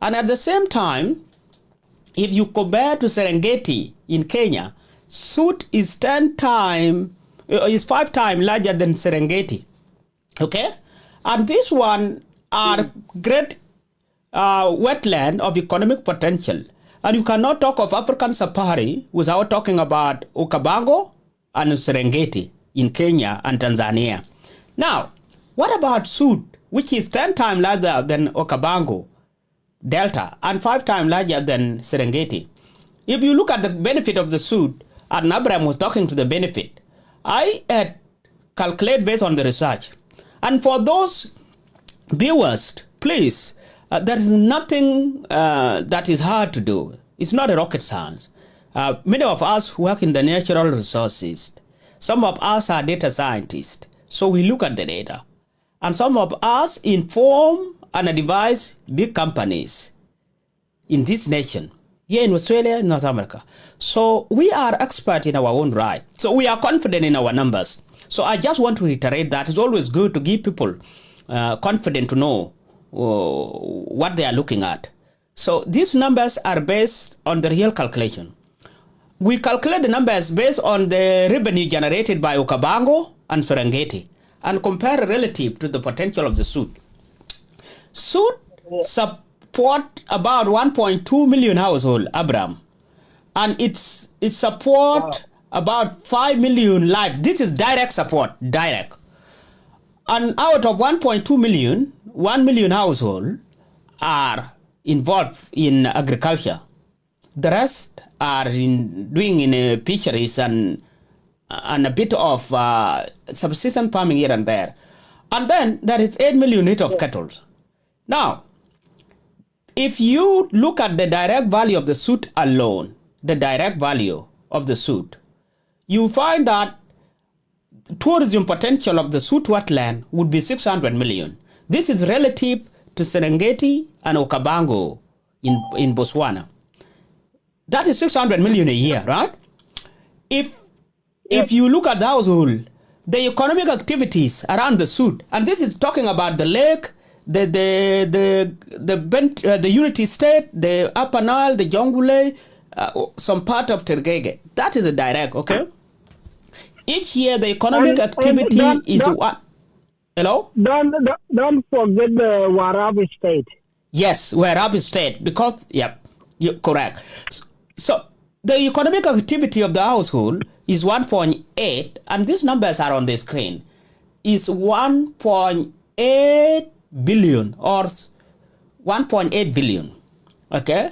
A: And at the same time, if you compare to Serengeti in Kenya, Sudd is 5 times larger than Serengeti. Okay? And this one are great wetland of economic potential. And you cannot talk of African safari without talking about Okavango and Serengeti in Kenya and Tanzania. Now, what about Sudd, which is 10 times larger than Okavango Delta and 5 times larger than Serengeti? If you look at the benefit of the Sudd, and Abraham was talking to the benefit, I had calculated based on the research. And for those viewers, please, there is nothing that is hard to do. It's not a rocket science. Many of us work in the natural resources. Some of us are data scientists. So we look at the data. And some of us inform and advise big companies in this nation, here in Australia, in North America. So we are experts in our own right. So we are confident in our numbers. So I just want to reiterate that it's always good to give people confidence to know what they are looking at. So these numbers are based on the real calculation. We calculate the numbers based on the revenue generated by Okavango and Serengeti and compare relative to the potential of the Sudd. Sudd support about 1.2 million households, Abraham, and it support about 5 million lives. This is direct support, direct. And out of 1.2 million, 1 million households are involved in agriculture. The rest are doing in fisheries and a bit of subsistence farming here and there. And then there is 8 million head of cattle. Now, if you look at the direct value of the Sudd alone, the direct value of the Sudd, you find that tourism potential of the Sudd wetland would be 600 million. This is relative to Serengeti and Okavango in Botswana. That is 600 million a year, right? If you look at the household, the economic activities around the Sudd, and this is talking about the lake, the Unity State, the Upper Nile, the Jonglei, some part of Tergege. That is a direct, okay? Each year the economic activity is what? Hello?
E: Don't forget the Warabi State.
A: Yes, Warabi State, because, you're correct. So the economic activity of the household is 1.8, and these numbers are on the screen, is 1.8 billion or 1.8 billion, okay?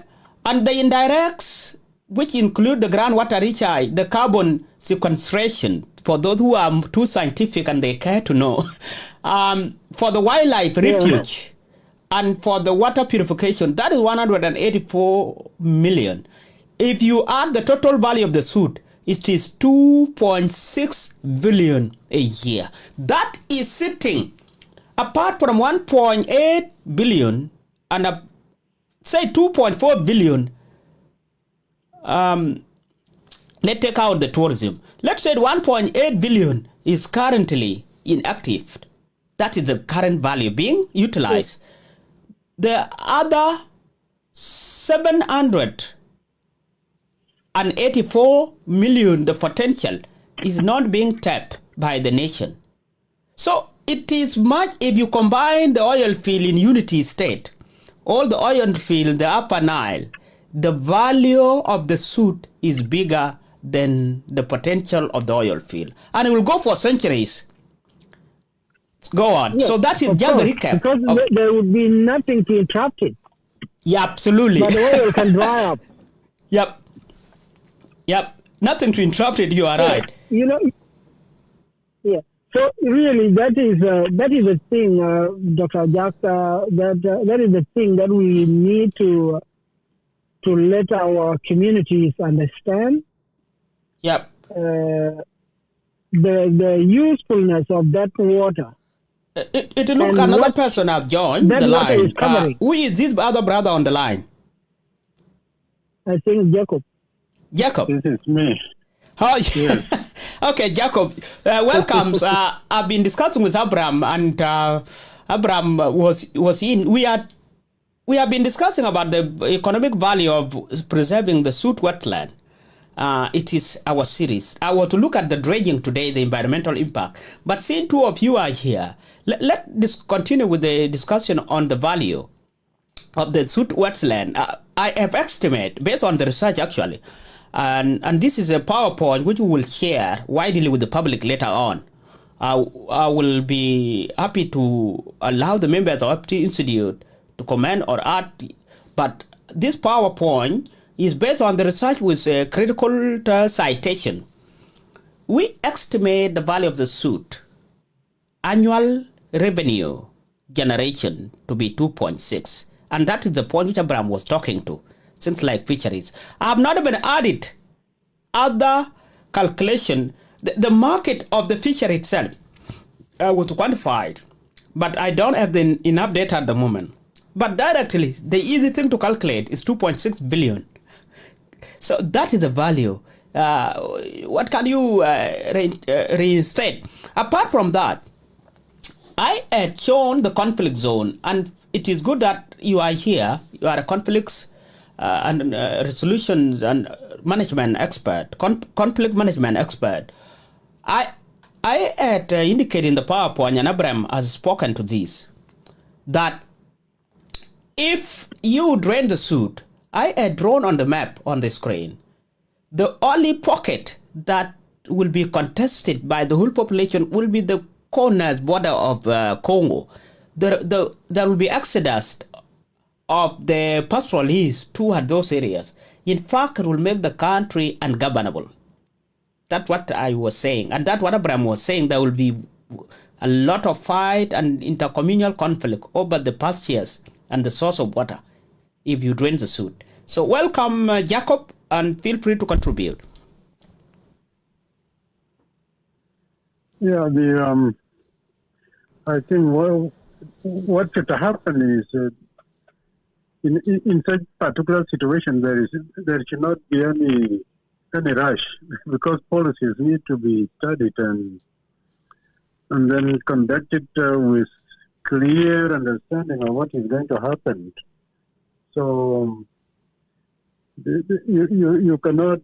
A: And the indirects, which include the groundwater recharge, the carbon sequestration, for those who are too scientific and they care to know, for the wildlife refuge, and for the water purification, that is 184 million. If you add the total value of the suit, it is 2.6 billion a year. That is sitting apart from 1.8 billion and say 2.4 billion. Let's take out the tourism. Let's say 1.8 billion is currently inactive. That is the current value being utilized. The other 784 million, the potential, is not being tapped by the nation. So it is much, if you combine the oil field in Unity State, all the oil field in the Upper Nile, the value of the suit is bigger than the potential of the oil field. And it will go for centuries. Go on. Yes, so that is just the recap.
E: Because there would be nothing to interrupt it.
A: Yeah, absolutely.
E: But the oil can dry up.
A: Yep. Nothing to interrupt it. You are right.
E: You know. Yeah. So really, that is the thing, Dr. Jack. That is the thing that we need to let our communities understand.
A: Yep.
E: The usefulness of that water.
A: It look another person have joined the line. Who is this other brother on the line?
E: I think Jacob.
A: Jacob.
F: This is me.
A: How? Yes. Okay, Jacob. Welcome. I've been discussing with Abraham, and Abraham was in. We have been discussing about the economic value of preserving the Sudd Wetland. It is our series. I want to look at the dredging today, the environmental impact. But seeing two of you are here, let's continue with the discussion on the value of the Sudd Wetland. I have estimated, based on the research actually, and this is a PowerPoint which we will share widely with the public later on. I will be happy to allow the members of the Institute to comment or add, but this PowerPoint is based on the research with a critical citation. We estimate the value of the suit annual revenue generation to be 2.6, and that is the point which Abraham was talking to. Things like fisheries. I have not even added other calculation. The market of the fishery itself was quantified, but I don't have enough data at the moment. But directly, the easy thing to calculate is 2.6 billion. So that is the value. What can you reinstate? Apart from that, I had shown the conflict zone, and it is good that you are here. You are a conflicts and resolutions and management expert, conflict management expert. I had indicated in the PowerPoint, and Abraham has spoken to this, that if you drain the suit, I had drawn on the map on the screen, the only pocket that will be contested by the whole population will be the corners border of Congo. There will be exodus of the pastoralists toward those areas. In fact, it will make the country ungovernable. That's what I was saying. And that's what Abraham was saying. There will be a lot of fight and intercommunal conflict over the pastures and the source of water if you drain the suit. So welcome, Jacob, and feel free to contribute.
F: Yeah, I think what should happen is in such particular situation there should not be any rush, because policies need to be studied and then conducted with clear understanding of what is going to happen. So you cannot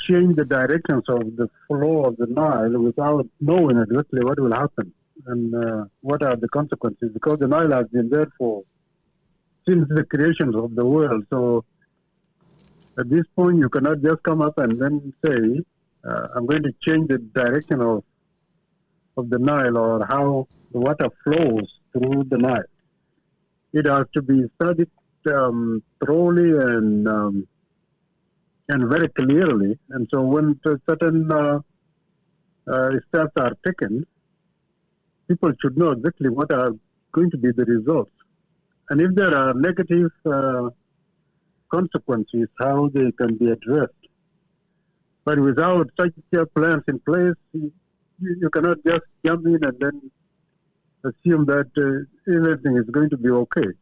F: change the directions of the flow of the Nile without knowing exactly what will happen and what are the consequences, because the Nile has been there since the creation of the world. So at this point, you cannot just come up and then say, I'm going to change the direction of the Nile or how the water flows through the Nile. It has to be studied thoroughly and very clearly. And so when certain steps are taken, people should know exactly what are going to be the results. And if there are negative consequences, how they can be addressed. But without such plans in place, you cannot just jump in and then assume that everything is going to be okay.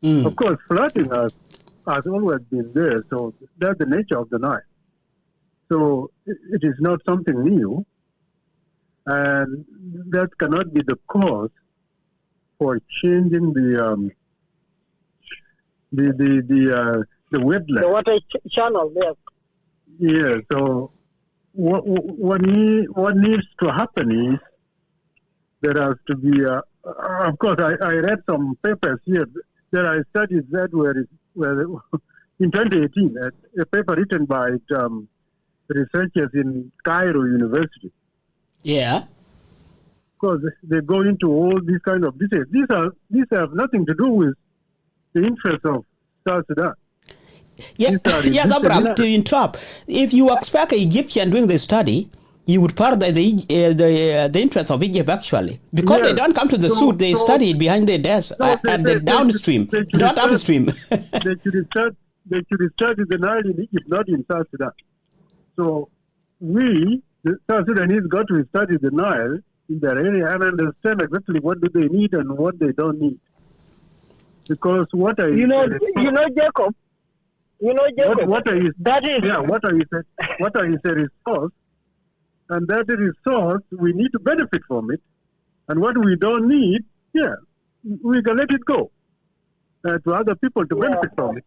F: Of course, flooding has always been there, so that's the nature of the Nile. So it is not something new, and that cannot be the cause for changing the wetland.
E: The water channel, yes.
F: Yeah, so what needs to happen is there has to be, of course, I read some papers here. There are studies that were in 2018, a paper written by researchers in Cairo University.
A: Yeah.
F: Because they go into all these kind of details. These have nothing to do with the interests of South Sudan.
A: Yeah, yes, Abraham, to interrupt. If you expect an Egyptian doing the study, you would further the interest of Egypt actually, because they don't come to the suit; they study it behind their desk at the downstream, not upstream.
F: They should study the Nile in Egypt, not in South Sudan. So we, the South Sudanese, got to study the Nile in their area and understand exactly what do they need and what they don't need. Because what I
E: Jacob.
F: Water is a resource, and that resource we need to benefit from it. And what we don't need, we can let it go to other people to benefit from it.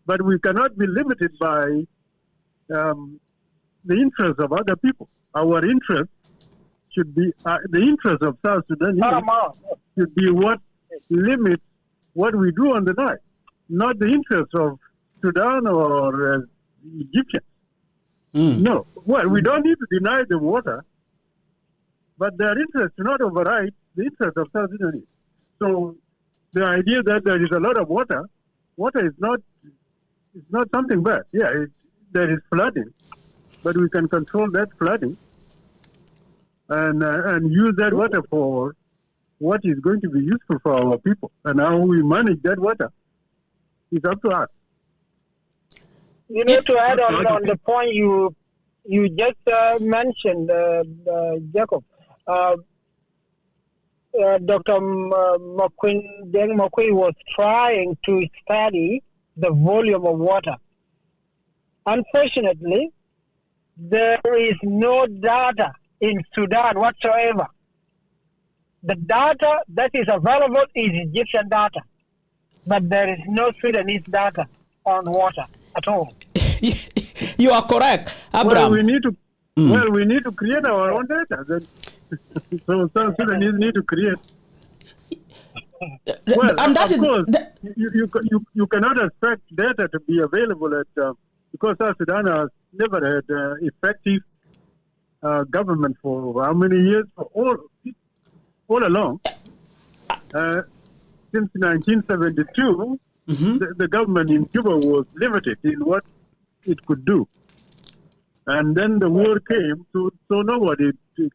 F: But we cannot be limited by the interests of other people. Our interest should be the interest of South Sudan should be what limits what we do on the Nile, not the interest of Sudan or Egyptians. No. Well, we don't need to deny them water, but their interest do not override the interest of South Sudanese. So the idea that there is a lot of water is not something bad. Yeah, there is flooding, but we can control that flooding and use that water for what is going to be useful for our people. And how we manage that water is up to us.
E: You know, to add on the point you just mentioned, Jacob, Dr. Deng Makui was trying to study the volume of water. Unfortunately, there is no data in Sudan whatsoever. The data that is available is Egyptian data, but there is no Sudanese data on water at all.
A: You are correct, Abraham.
F: Well, we need to create our own data. So South Sudanese need to create. Well, and that of course, you cannot expect data to be available at because South Sudan has never had effective government for how many years? All along. Since 1972, the government in Cuba was limited in what it could do. And then the war came, so nobody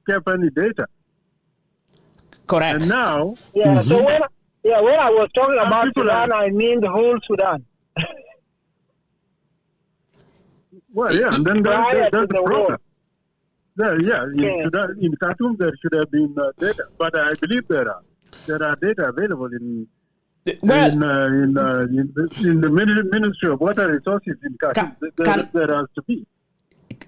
F: kept any data.
A: Correct.
F: And now...
E: So when I was talking about Sudan, I mean the whole Sudan.
F: Well, yeah, and then that's the problem.
E: Sudan,
F: in Khartoum there should have been data, but I believe there are data available in the Ministry of Water Resources in Khartoum. There has to be.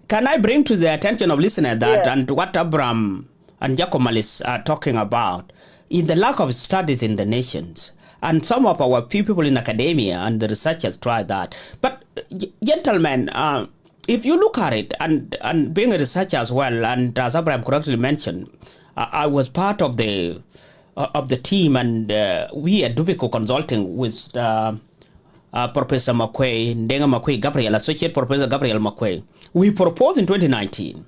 A: Can I bring to the attention of listeners that and what Abraham and Giacomo are talking about is the lack of studies in the nations. And some of our few people in academia and the researchers try that. But gentlemen, if you look at it, and being a researcher as well, and as Abraham correctly mentioned, I was part of the team, and we at Duvico Consulting with Professor McQuay, Ndenga McQuay, Gabriel, Associate Professor Gabriel McQuay. We proposed in 2019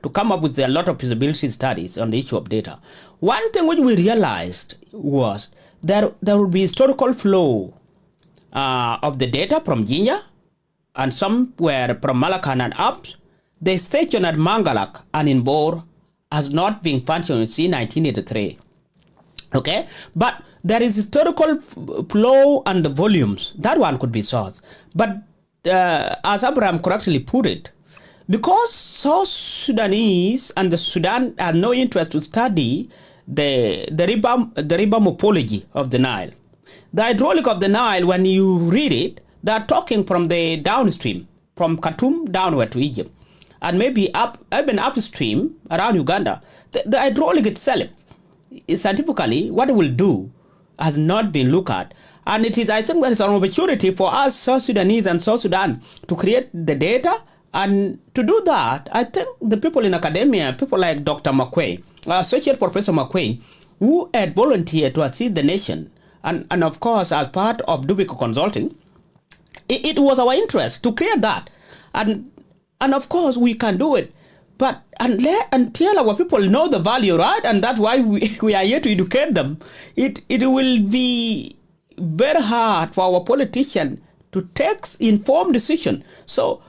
A: to come up with a lot of feasibility studies on the issue of data. One thing which we realized was there will be historical flow of the data from Jinja, and some were from Malacan and up. The station at Mangalak and in Bor has not been functioning since 1983. Okay, but there is historical flow and the volumes. That one could be sourced. But as Abraham correctly put it, because South Sudanese and the Sudan have no interest to study the river morphology of the Nile. The hydraulic of the Nile, when you read it, they are talking from the downstream, from Khartoum downward to Egypt, and maybe even upstream around Uganda. The hydraulic itself, scientifically, what it will do has not been looked at. And it is, I think, there is an opportunity for us, South Sudanese and South Sudan, to create the data. And to do that, I think the people in academia, people like Dr. McQuay, Associate Professor McQuay, who had volunteered to assist the nation, and of course, as part of Dubico Consulting, it was our interest to create that. And of course, we can do it. But until our people know the value, right? And that's why we are here to educate them. It will be very hard for our politicians to take informed decision. So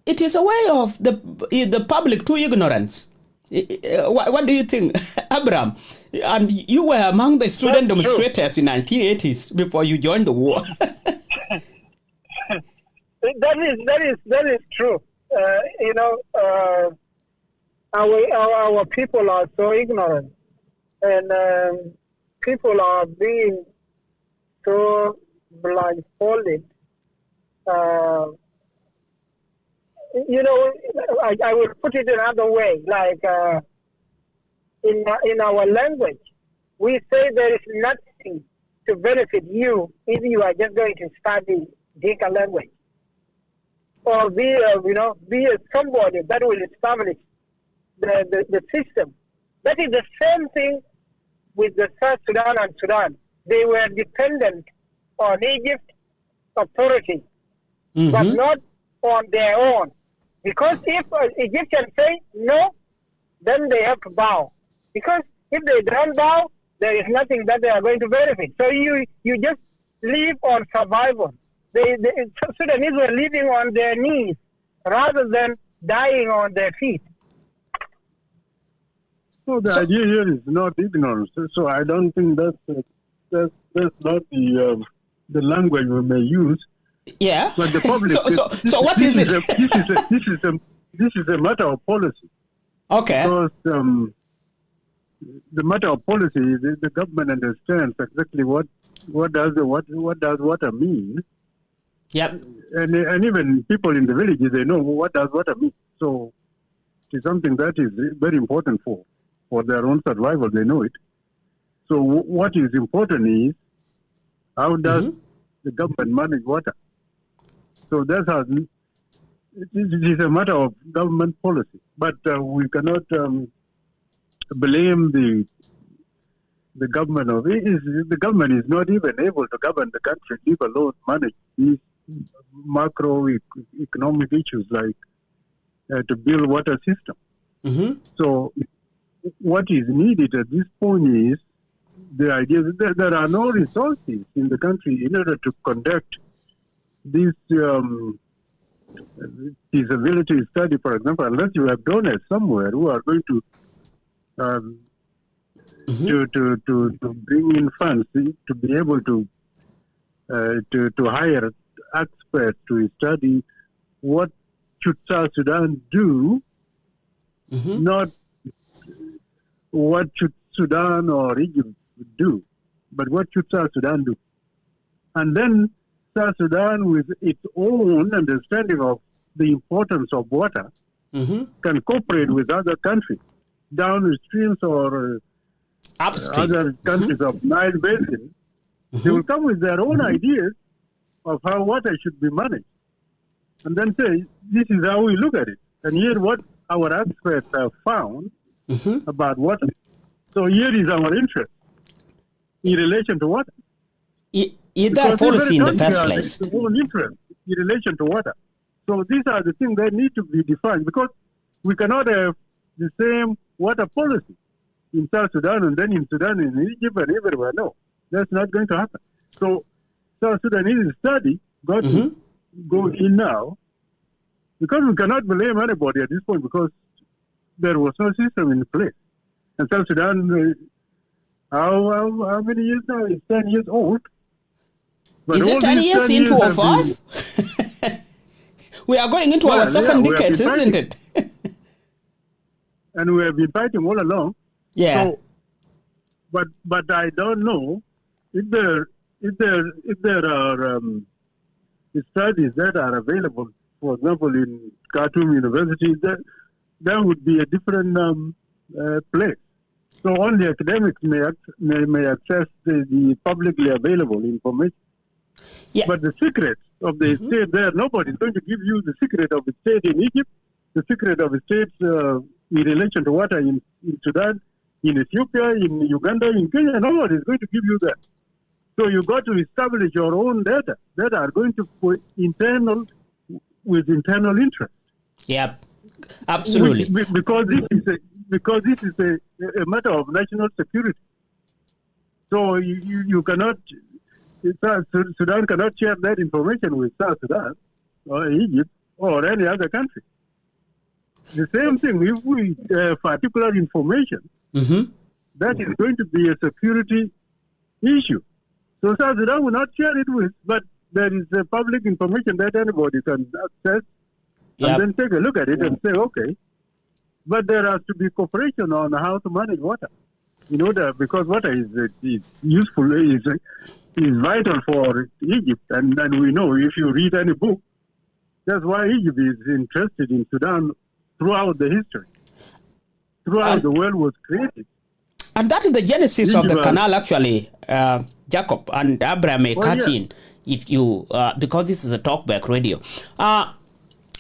A: it is a way of the public to ignorance. What do you think, Abraham? And you were among the student demonstrators in 1980s before you joined the war.
E: That is true. Our people are so ignorant, and people are being so blindfolded. I will put it another way. Like in our language, we say there is nothing to benefit you if you are just going to study Dinka language, or be somebody that will establish the system. That is the same thing with the South Sudan and Sudan. They were dependent on Egypt authority, but not on their own. Because if Egyptians say no, then they have to bow. Because if they don't bow, there is nothing that they are going to benefit. So you just live on survival. The Sudanese were living on their knees rather than dying on their feet.
F: So the idea here is not ignorance. So I don't think that's not the language we may use.
A: Yeah.
F: But the public.
A: So what is it?
F: This is a matter of policy.
A: Okay.
F: Because the matter of policy, the government understands exactly what does water mean.
A: Yep.
F: And even people in the villages, they know what does water mean. So it's something that is very important for their own survival. They know it. So what is important is how does the government manage water. So that's how it is a matter of government policy. But we cannot blame the government of it. The government is not even able to govern the country, leave alone manage these macroeconomic issues like to build water system. So what is needed at this point is the idea that there are no resources in the country in order to conduct this feasibility study, for example, unless you have donors somewhere who are going to bring in funds to be able to hire experts to study what should South Sudan do, not what should Sudan or Egypt do, but what should South Sudan do. And then South Sudan, with its own understanding of the importance of water, can cooperate with other countries, downstreams or
A: upstream,
F: other countries of Nile Basin. They will come with their own ideas of how water should be managed, and then say, this is how we look at it. And here what our experts have found about water. So here is our interest in relation to water.
A: Is that policy in the first place?
F: Our own interest in relation to water. So these are the things that need to be defined, because we cannot have the same water policy in South Sudan and then in Sudan and in Egypt and everywhere. No, that's not going to happen. So South Sudanese study got to go in now, because we cannot blame anybody at this point because there was no system in place. And South Sudan, how many years now? It's 10 years old. But
A: is it 10 years into or 5? We are going into our second decade, isn't it?
F: And we have been fighting all along.
A: Yeah.
F: So, but I don't know if there are studies that are available. For example, in Khartoum University, that would be a different place. So only academics may access the publicly available information.
A: Yeah.
F: But the secret of the state there, nobody's going to give you the secret of the state in Egypt, the secret of the state in relation to water in Sudan, in Ethiopia, in Uganda, in Kenya. Nobody's going to give you that. So you got to establish your own data that are going to put with internal interest.
A: Yeah, absolutely.
F: Because this is a matter of national security. So you cannot, Sudan cannot share that information with South Sudan or Egypt or any other country. The same thing, if we particular information, that is going to be a security issue. So South Sudan will not share it with, but there is public information that anybody can access and then take a look at it and say, okay. But there has to be cooperation on how to manage water. In order, because water is useful, is vital for Egypt. And we know if you read any book, that's why Egypt is interested in Sudan throughout the history. Throughout the world was created.
A: And that is the genesis of the canal, actually, Jacob and Abraham may cut in if you, because this is a talkback radio.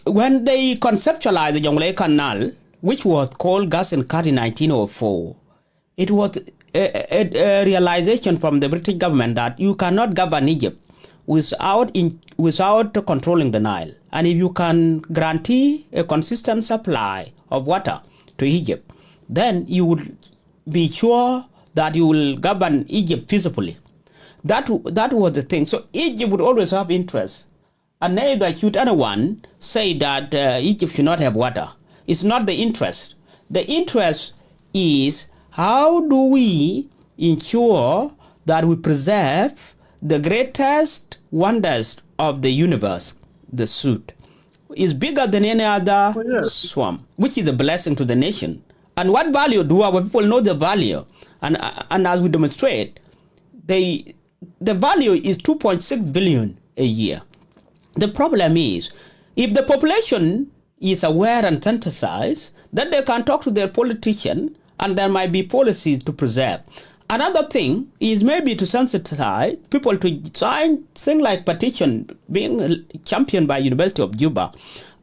A: When they conceptualized the Jonglei Canal, which was called Gas and Cut in 1904, it was a realization from the British government that you cannot govern Egypt without controlling the Nile. And if you can guarantee a consistent supply of water to Egypt, then you would be sure that you will govern Egypt peacefully. That was the thing. So Egypt would always have interest. And neither should anyone say that Egypt should not have water. It's not the interest. The interest is how do we ensure that we preserve the greatest wonders of the universe, the Sudd. Is bigger than any other swamp, which is a blessing to the nation. And what value do our people know the value? And as we demonstrate, the value is 2.6 billion a year. The problem is, if the population is aware and sensitized, then they can talk to their politician and there might be policies to preserve. Another thing is maybe to sensitize people to sign things like petition being championed by University of Juba.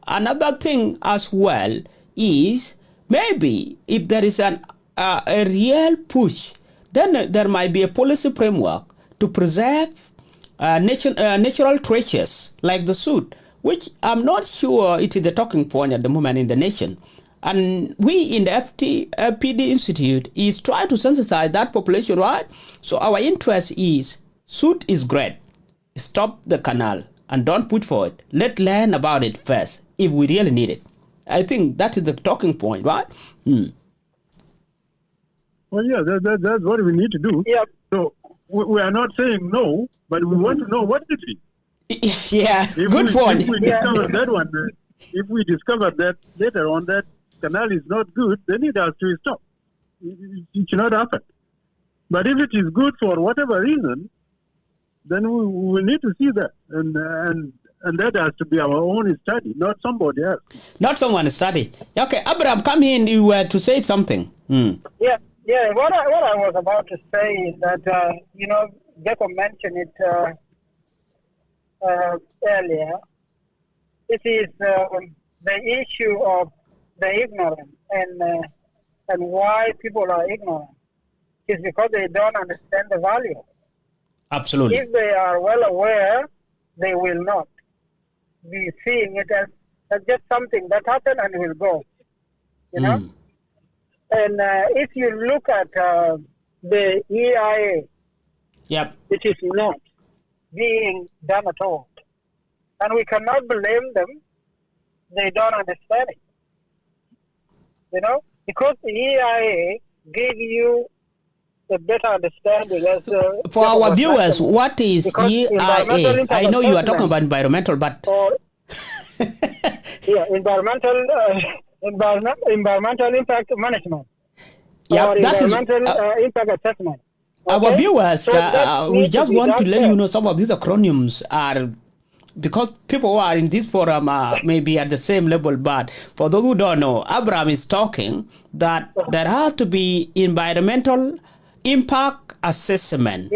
A: Another thing as well is maybe if there is a real push, then there might be a policy framework to preserve natural treasures like the Sudd, which I'm not sure it is the talking point at the moment in the nation. And we in the FPD Institute is trying to sensitize that population, right? So our interest is, Sudd is great. Stop the canal and don't push for it. Let's learn about it first if we really need it. I think that is the talking point, right?
F: Well, yeah, that's what we need to do.
E: Yeah.
F: So we are not saying no, but we want to know what it is.
A: Yeah, good point.
F: If we discover that one, if we discover that later on that canal is not good, then it has to stop. It should not happen. But if it is good for whatever reason, then we need to see that. And that has to be our own study, not somebody else.
A: Not someone's study. Okay, Abraham, come in. You were to say something.
E: Yeah. What I was about to say is that Jacob mentioned it earlier. It is the issue of the ignorance and why people are ignorant. It's because they don't understand the value.
A: Absolutely.
E: If they are well aware, they will not be seeing it as just something that happened and will go. You know? And if you look at the EIA,
A: yep,
E: it is not. being done at all. And we cannot blame them. They don't understand it. Because the EIA gave you a better understanding as
A: for our viewers, what is EIA? I know you are talking about environmental, but
E: environmental impact management.
A: Yeah,
E: or
A: that
E: environmental impact assessment.
A: Our
E: Okay?
A: viewers,
E: So
A: we just want to let
E: there.
A: you know some of these acronyms are, because people who are in this forum are maybe at the same level, but for those who don't know, Abraham is talking that there has to be environmental impact assessment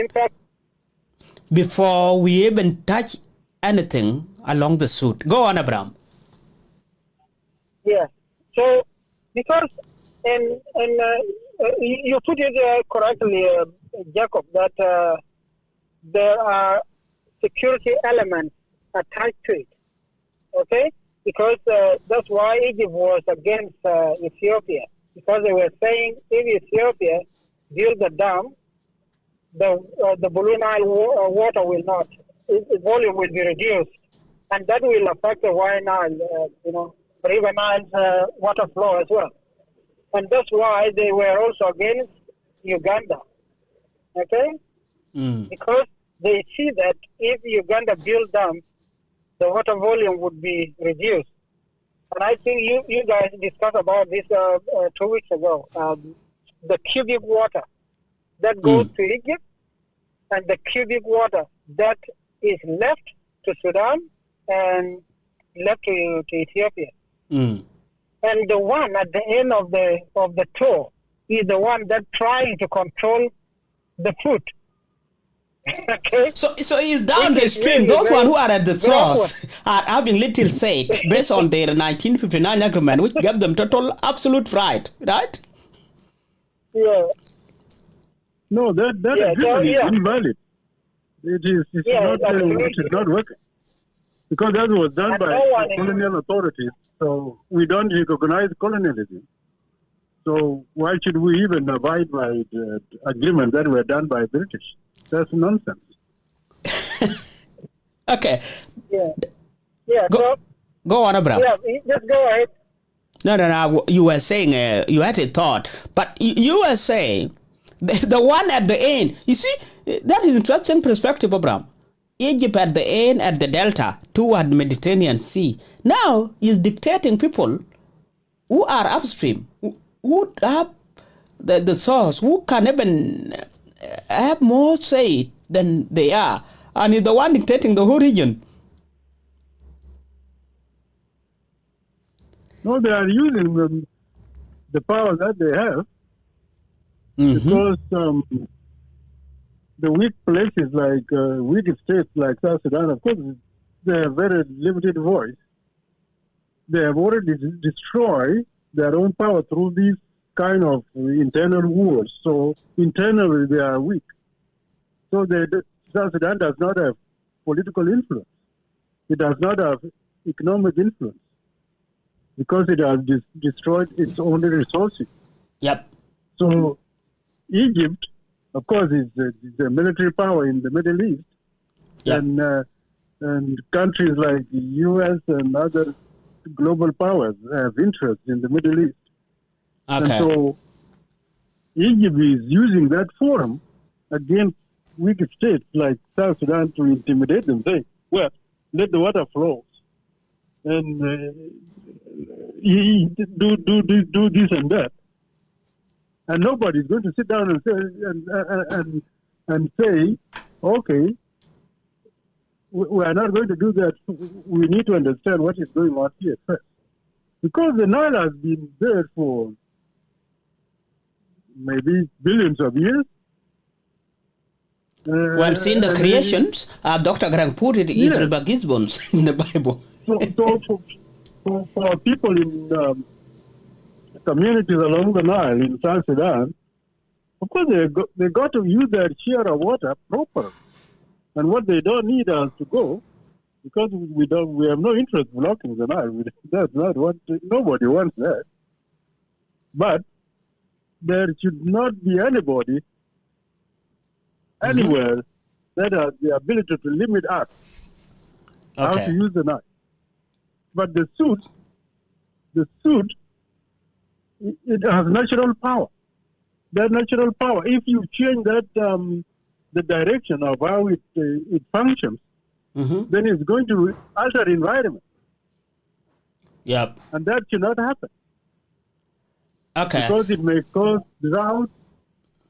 A: before we even touch anything along the suit. Go on, Abraham.
E: Yeah. So, because you put it correctly, Jacob, that there are security elements attached to it. Okay? Because that's why Egypt was against Ethiopia. Because they were saying if Ethiopia builds a dam, the Blue Nile water will not, its volume will be reduced. And that will affect the White Nile, River Nile's water flow as well. And that's why they were also against Uganda. Okay? Because they see that if Uganda build dams, the water volume would be reduced. And I think you guys discussed about this 2 weeks ago. The cubic water that goes to Egypt and the cubic water that is left to Sudan and left to Ethiopia. And the one at the end of the tour is the one that trying to control the fruit. Okay.
A: So it's down the stream. Those one who are at the source are having little say based on their 1959 agreement, which gave them total absolute right, right?
E: Yeah.
F: No, that agreement is invalid. It is not working. Because that was done by colonial authorities, so we don't recognize colonialism. So why should we even abide by the agreements that were done by British? That's nonsense.
A: Okay.
E: Yeah.
A: Go on, Abraham.
E: Yeah, just go ahead.
A: No. You were saying you had a thought, but you were saying the one at the end. You see, that is interesting perspective, Abraham. Egypt at the end, at the delta, toward Mediterranean Sea, now is dictating people who are upstream, who have the source, who can even have more say than they are, and is the one dictating the whole region.
F: No, they are using the power that they have because the weak places like weak states like South Sudan, of course, they have very limited voice. They have already destroyed their own power through these kind of internal wars. So internally they are weak. So South Sudan does not have political influence. It does not have economic influence because it has destroyed its own resources.
A: Yep.
F: So Egypt, of course, is a military power in the Middle East, and countries like the U.S. and other global powers have interest in the Middle East.
A: Okay.
F: And so Egypt is using that forum against weak states like South Sudan to intimidate them, saying, well, let the water flow and do this and that. And nobody's going to sit down and say, okay, we are not going to do that. We need to understand what is going on here first. Because the Nile has been there for maybe billions of years.
A: Well, seeing the creations, Dr. Grant put it, is River Gisborne's in the Bible.
F: So for people in communities along the Nile in South Sudan, of course they got to use their share of water properly. And what they don't need us to go, because we have no interest blocking the Nile. That's not what nobody wants that. But there should not be anybody anywhere that has the ability to limit us how to use the Nile. But the Sudd, it has natural power. That natural power, if you change that, the direction of how it functions, then it's going to alter the environment.
A: Yep.
F: And that should not happen.
A: Okay.
F: Because it may cause drought,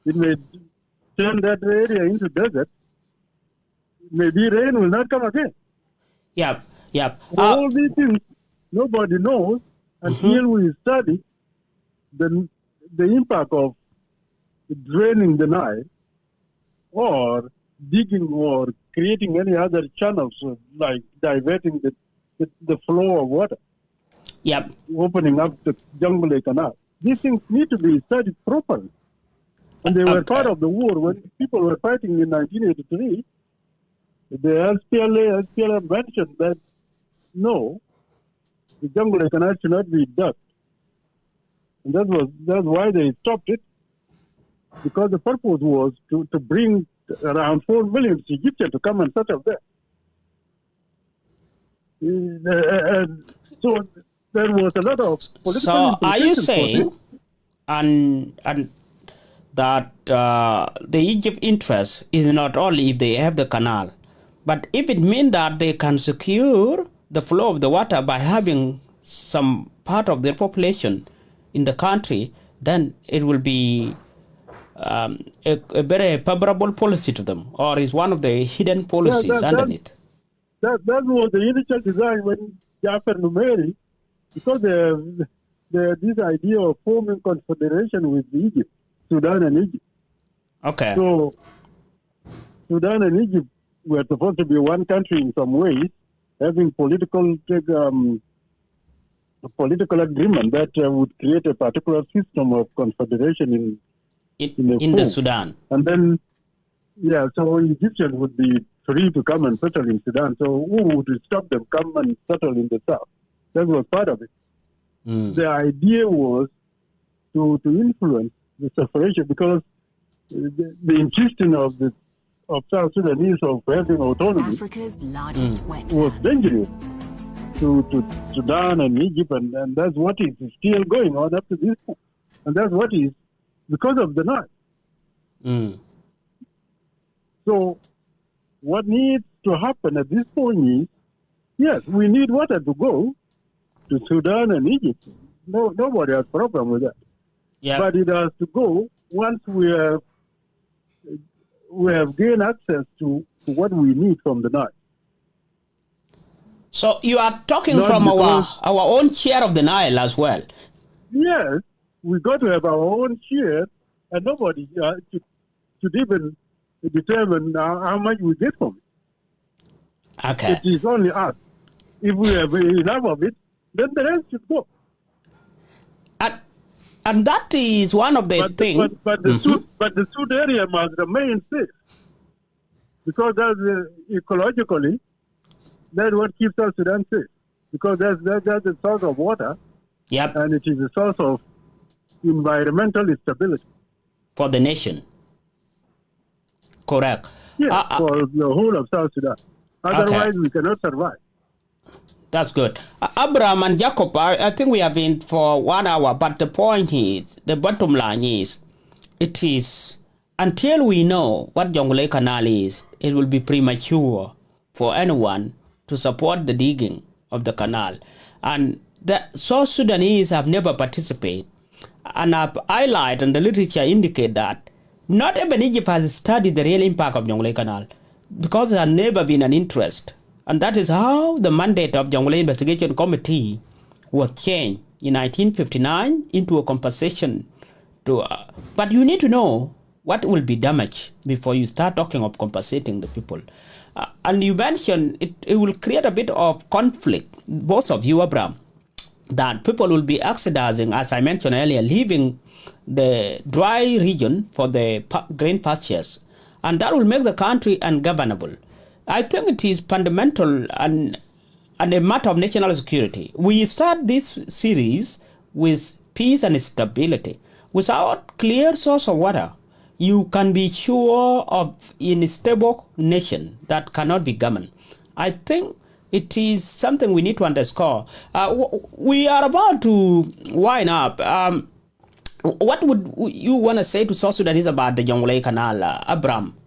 F: it may turn that area into desert. Maybe rain will not come again.
A: Yep.
F: All these things nobody knows until we study the impact of draining the Nile or digging or creating any other channels like diverting the flow of water.
A: Yep.
F: Opening up the Jonglei Canal. These things need to be studied properly. And they were part of the war when people were fighting in 1983. The SPLA mentioned that no, the Jonglei Canal should not be dug. And that's why they stopped it, because the purpose was to bring around 4 million Egyptians to come and settle there. And so there was a lot of political.
A: So are you saying, and that the Egypt interest is not only if they have the canal, but if it means that they can secure the flow of the water by having some part of their population in the country, then it will be a very favorable policy to them, or is one of the hidden policies underneath?
F: That was the initial design when Jafar Numeri, because they have this idea of forming confederation with Egypt, Sudan and Egypt.
A: Okay.
F: So Sudan and Egypt were supposed to be one country in some ways, having political agreement that would create a particular system of confederation in
A: the Sudan.
F: And then, so Egyptians would be free to come and settle in Sudan. So who would stop them come and settle in the south? That was part of it. The idea was to influence the separation, because the insistence of South Sudanese of having autonomy was dangerous to Sudan and Egypt, and that's what is still going on up to this point. And that's what is because of the Nile. So what needs to happen at this point is, yes, we need water to go to Sudan and Egypt. Nobody has a problem with that.
A: Yeah.
F: But it has to go once we have gained access to what we need from the Nile.
A: So you are talking from our own share of the Nile as well?
F: Yes, we got to have our own share, and nobody should even determine how much we get from it.
A: Okay.
F: It is only us. If we have enough of it, then the rest should go.
A: And that is one of the things.
F: But the Sudd area must remain safe, because that's ecologically, that's what keeps South Sudan safe. Because that's the source of water.
A: Yep.
F: And it is a source of environmental stability
A: for the nation. Correct.
F: Yes, for the whole of South Sudan. Otherwise, we cannot survive.
A: That's good. Abraham and Jacob, I think we have been for 1 hour, but the point is, the bottom line is, it is, until we know what Jonglei Canal is, it will be premature for anyone to support the digging of the canal. And the South Sudanese have never participated. And I've highlighted, and the literature indicate that not even Egypt has studied the real impact of Jonglei Canal, because there has never been an interest. And that is how the mandate of Jonglei Investigation Committee was changed in 1959 into a compensation to. But you need to know what will be damaged before you start talking of compensating the people. And you mentioned it will create a bit of conflict, both of you, Abraham, that people will be oxidizing, as I mentioned earlier, leaving the dry region for the grain pastures. And that will make the country ungovernable. I think it is fundamental and a matter of national security. We start this series with peace and stability. Without clear source of water, you can be sure of in a stable nation that cannot be governed. I think it is something we need to underscore. We are about to wind up. What would you want to say to South Sudanese about the Jonglei Canal, Abraham?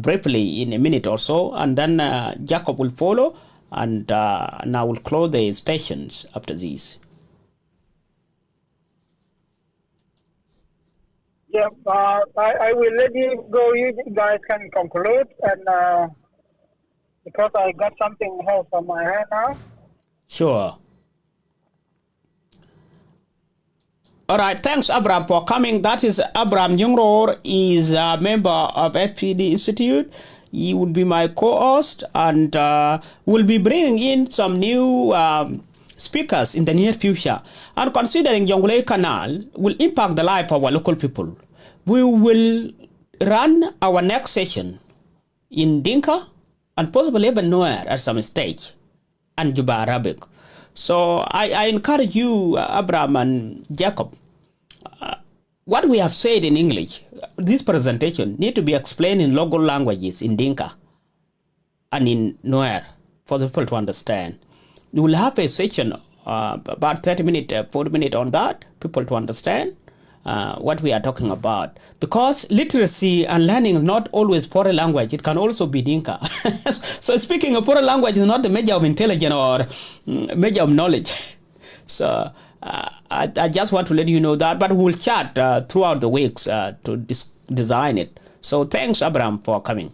A: Briefly in a minute or so, and then Jacob will follow, and I will close the stations after this.
E: Yeah, I will let you go. You guys can conclude, and because I got something else on my hand now.
A: Sure. All right, thanks, Abraham, for coming. That is Abraham Jungror, is a member of FPD Institute. He will be my co-host, and we'll be bringing in some new speakers in the near future. And considering Jonglei Canal will impact the life of our local people, we will run our next session in Dinka and possibly even Nuer at some stage, and Juba Arabic. So I encourage you, Abraham and Jacob, what we have said in English, this presentation need to be explained in local languages in Dinka and in Nuer for the people to understand. We will have a session about 30 minutes, 40 minutes on that, people to understand what we are talking about. Because literacy and learning is not always foreign language. It can also be Dinka. So speaking of foreign language is not the measure of intelligence or measure of knowledge. So I just want to let you know that. But we'll chat throughout the weeks to design it. So thanks, Abraham, for coming.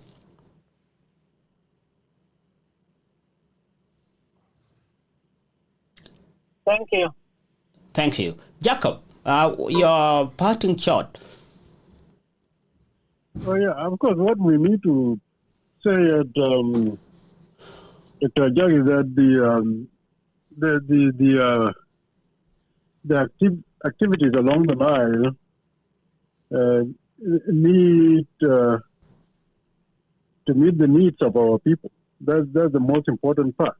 E: Thank you.
A: Thank you. Jacob, your parting shot.
F: Oh yeah, of course. What we need to say at Dr. Jack is that the activities along the Nile need to meet the needs of our people. That's the most important part.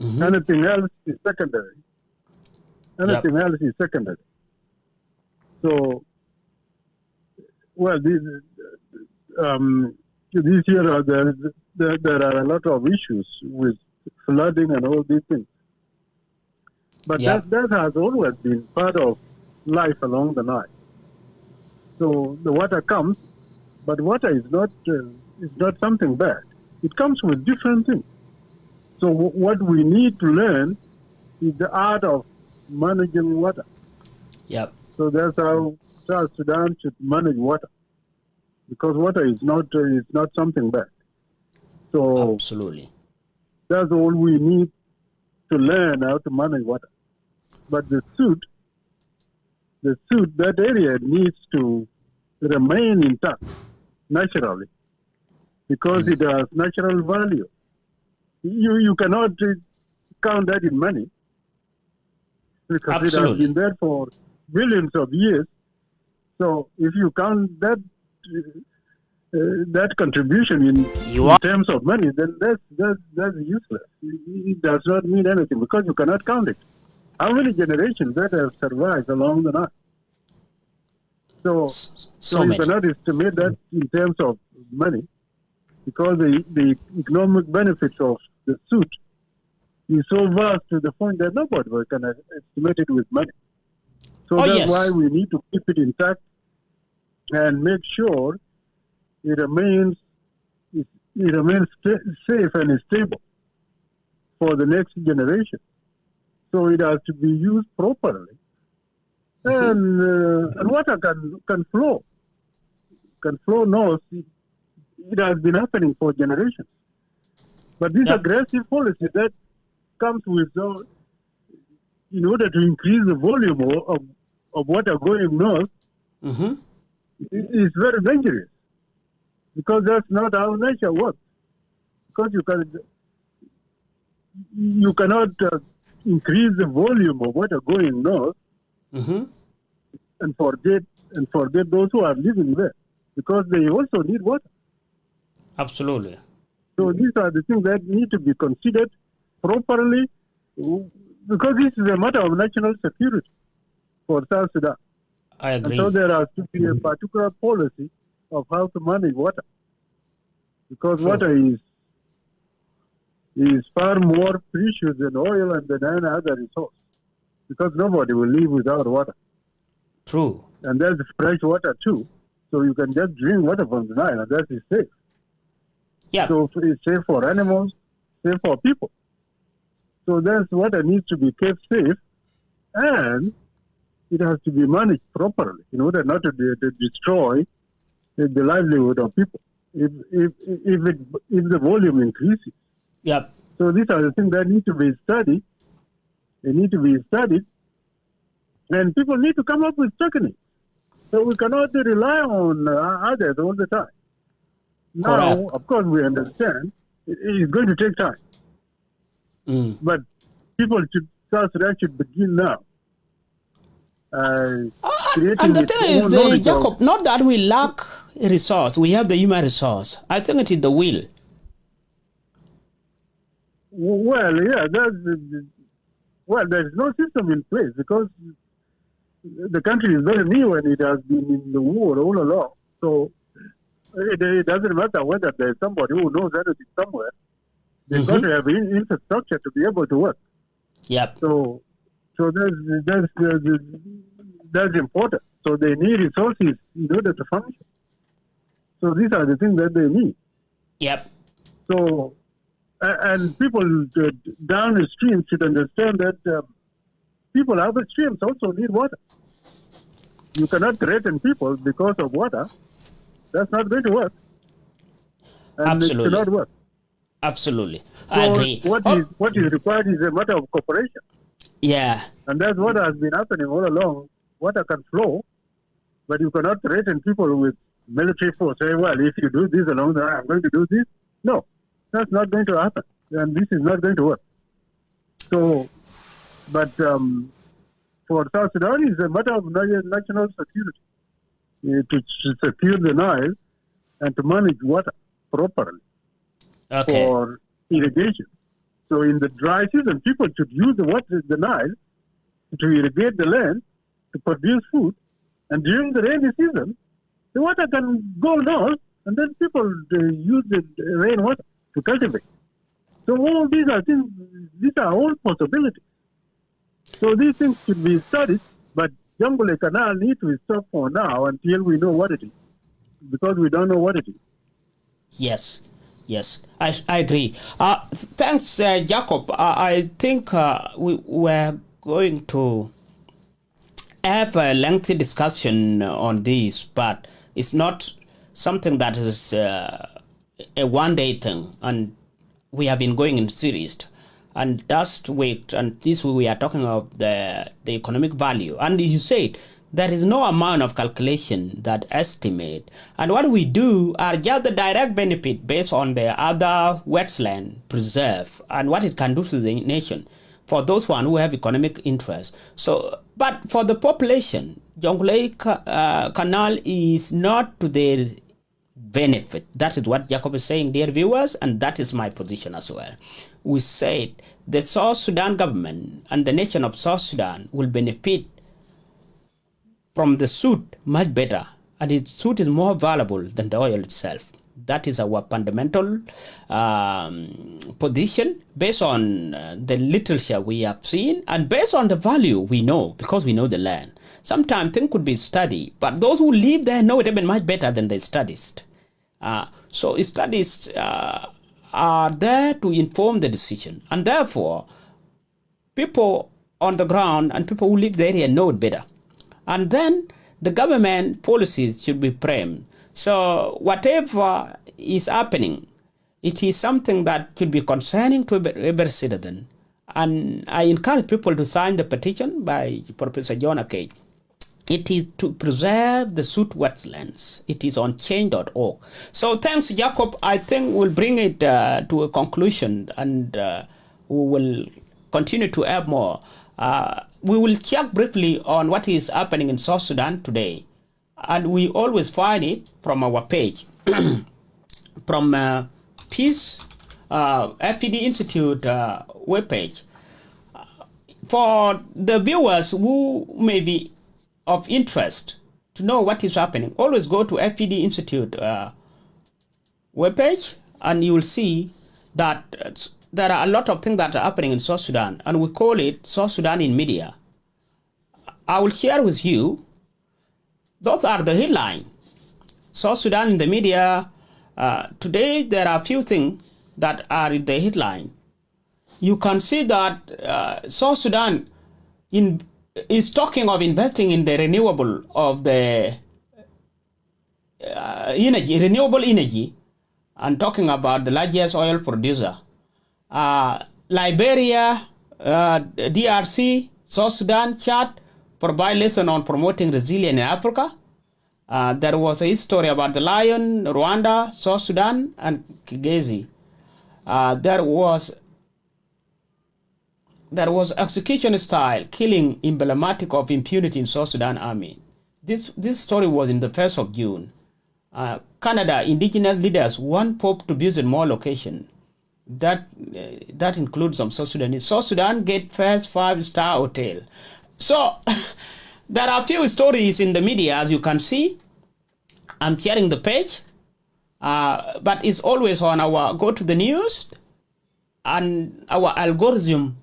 F: Mm-hmm. Anything else is secondary. Anything else is secondary. So, well, this year there are a lot of issues with flooding and all these things. But that has always been part of life along the Nile. So the water comes, but water is not something bad. It comes with different things. So what we need to learn is the art of managing water.
A: Yep.
F: So that's how South Sudan should manage water, because water is not something bad. So
A: absolutely,
F: that's all we need to learn how to manage water. But the Sudd, that area needs to remain intact naturally, because it has natural value. You cannot count that in money, because it has been there for billions of years. So if you count that contribution in terms of money, then that's useless. It does not mean anything, because you cannot count it. How many generations that have survived along the Nile? So you cannot estimate that in terms of money, because the economic benefits of the Sudd is so vast to the point that nobody can estimate it with money. So that's why we need to keep it intact and make sure it remains safe and stable for the next generation. So it has to be used properly, and water can flow north. It has been happening for generations. But this aggressive policy that comes with, in order to increase the volume of water going north, is very dangerous, because that's not how nature works. Because you cannot increase the volume of water going north and forget those who are living there, because they also need water.
A: Absolutely.
F: So these are the things that need to be considered properly, because this is a matter of national security for South Sudan.
A: I agree.
F: And so there has to be a particular policy of how to manage water. Because
A: True.
F: water is far more precious than oil and than any other resource. Because nobody will live without water.
A: True.
F: And there's fresh water too. So you can just drink water from the Nile, and that is safe.
A: Yeah.
F: So it's safe for animals, safe for people. So that's water needs to be kept safe, and it has to be managed properly in order not to destroy the livelihood of people if the volume increases.
A: Yep.
F: So these are the things that need to be studied. They need to be studied, and people need to come up with techniques. So we cannot rely on others all the time. Now,
A: Correct.
F: of course, we understand it's going to take time. But South Sudan should begin now.
A: And the thing is, Jacob, not that we lack resource, we have the human resource. I think it is the will.
F: Well, yeah, there's no system in place because the country is very new and it has been in the war all along. So it doesn't matter whether there's somebody who knows anything somewhere. They've got to have infrastructure to be able to work.
A: Yep.
F: So that's important. So they need resources in order to function. So these are the things that they need.
A: Yep.
F: So, and people down the stream should understand that people upstream also need water. You cannot threaten people because of water. That's not going to work. And
A: Absolutely.
F: It cannot work.
A: Absolutely.
F: So
A: I agree.
F: What is required is a matter of cooperation.
A: Yeah.
F: And that's what has been happening all along. Water can flow, but you cannot threaten people with military force. Say, well, if you do this along the line, I'm going to do this. No, that's not going to happen. And this is not going to work. So, but for South Sudan, it's a matter of national security to secure the Nile and to manage water properly for irrigation. So in the dry season, people should use the Nile to irrigate the land, to produce food. And during the rainy season, the water can go north, and then people use the rainwater to cultivate. So all these are things, these are all possibilities. So these things should be studied, but Jonglei Canal needs to stop for now until we know what it is, because we don't know what it is.
A: Yes. Yes, I agree. Thanks, Jacob. I think we were going to have a lengthy discussion on this, but it's not something that is a one-day thing, and we have been going in series. And last week and this week we are talking of the economic value, and you said there is no amount of calculation that estimate, and what we do are just the direct benefit based on the other wetland preserve and what it can do to the nation for those one who have economic interest. So, but for the population, Jonglei Canal is not to their benefit. That is what Jacob is saying, dear viewers, and that is my position as well. We said the South Sudan government and the nation of South Sudan will benefit from the suit much better, and the suit is more valuable than the oil itself. That is our fundamental position based on the literature we have seen and based on the value we know, because we know the land. Sometimes things could be studied, but those who live there know it even much better than the studies. So studies are there to inform the decision, and therefore people on the ground and people who live the area know it better. And then the government policies should be framed. So whatever is happening, it is something that should be concerning to every citizen. And I encourage people to sign the petition by Professor John Akage. It is to preserve the Sudd Wetlands. It is on change.org. So thanks, Jacob. I think we'll bring it to a conclusion, and we will continue to have more. We will check briefly on what is happening in South Sudan today. And we always find it from our page, from Peace FPD Institute webpage. For the viewers who may be of interest to know what is happening, always go to FPD Institute webpage, and you will see that there are a lot of things that are happening in South Sudan, and we call it South Sudan in media. I will share with you, those are the headline. South Sudan in the media. Today, there are a few things that are in the headline. You can see that South Sudan is talking of investing in the renewable of the renewable energy, and talking about the largest oil producer. Liberia, DRC, South Sudan, Chad provide lesson on promoting resilience in Africa. There was a history about the lion, Rwanda, South Sudan, and Kigezi. There was execution style killing emblematic of impunity in South Sudan army. This story was in the 1st of June. Canada, indigenous leaders want Pope to visit more locations. That includes some South Sudanese. South Sudan get first 5-star hotel. So there are a few stories in the media, as you can see. I'm sharing the page, but it's always on our go to the news, and our algorithm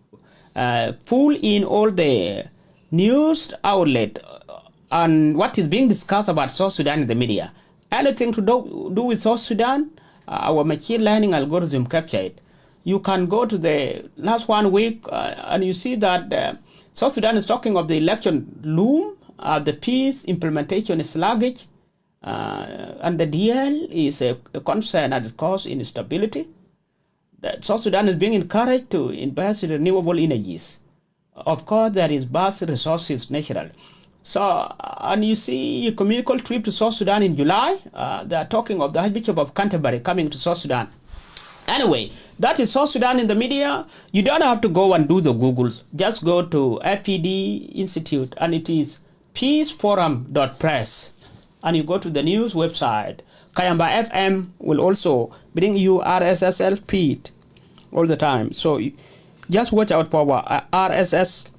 A: pull in all the news outlet and what is being discussed about South Sudan in the media. Anything to do with South Sudan, our machine learning algorithm capture it. You can go to the last 1 week and you see that South Sudan is talking of the election loom, the peace implementation is sluggish, and the DL is a concern that it causes instability. That South Sudan is being encouraged to invest in renewable energies. Of course, there is vast resources natural. So, and you see a communal trip to South Sudan in July. They are talking of the Archbishop of Canterbury coming to South Sudan. Anyway, that is South Sudan in the media. You don't have to go and do the Googles. Just go to FPD Institute, and it is peaceforum.press. And you go to the news website. Kayamba FM will also bring you RSS feed all the time. So just watch out for our RSS.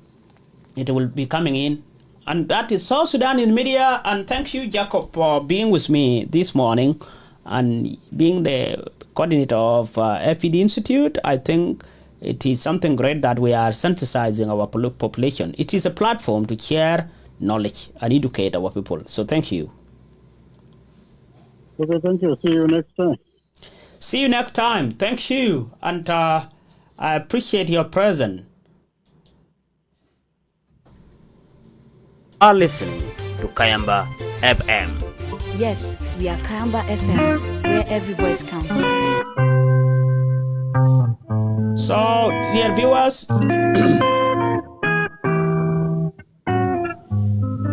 A: It will be coming in. And that is South Sudan in media. And thank you, Jacob, for being with me this morning and being the coordinator of FPD Institute. I think it is something great that we are synthesizing our population. It is a platform to share knowledge and educate our people. So thank you.
F: Okay, thank you. See you next time.
A: See you next time. Thank you. And I appreciate your presence. Are listening to Kayamba FM.
C: Yes, we are Kayamba FM, where every voice counts.
A: So, dear viewers,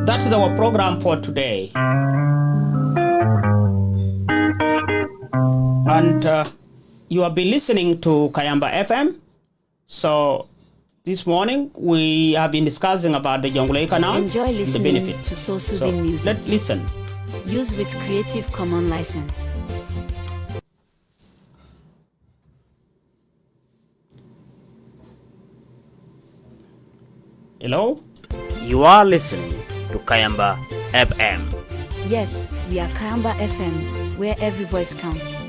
A: that is our program for today. And you have been listening to Kayamba FM. So, this morning we have been discussing about the JONGLEI Canal.
C: Enjoy listening
A: the benefit.
C: to South Sudan music.
A: Let's listen.
C: Use with Creative Commons license.
A: Hello? You are listening to Kayamba FM.
C: Yes, we are Kayamba FM, where every voice counts.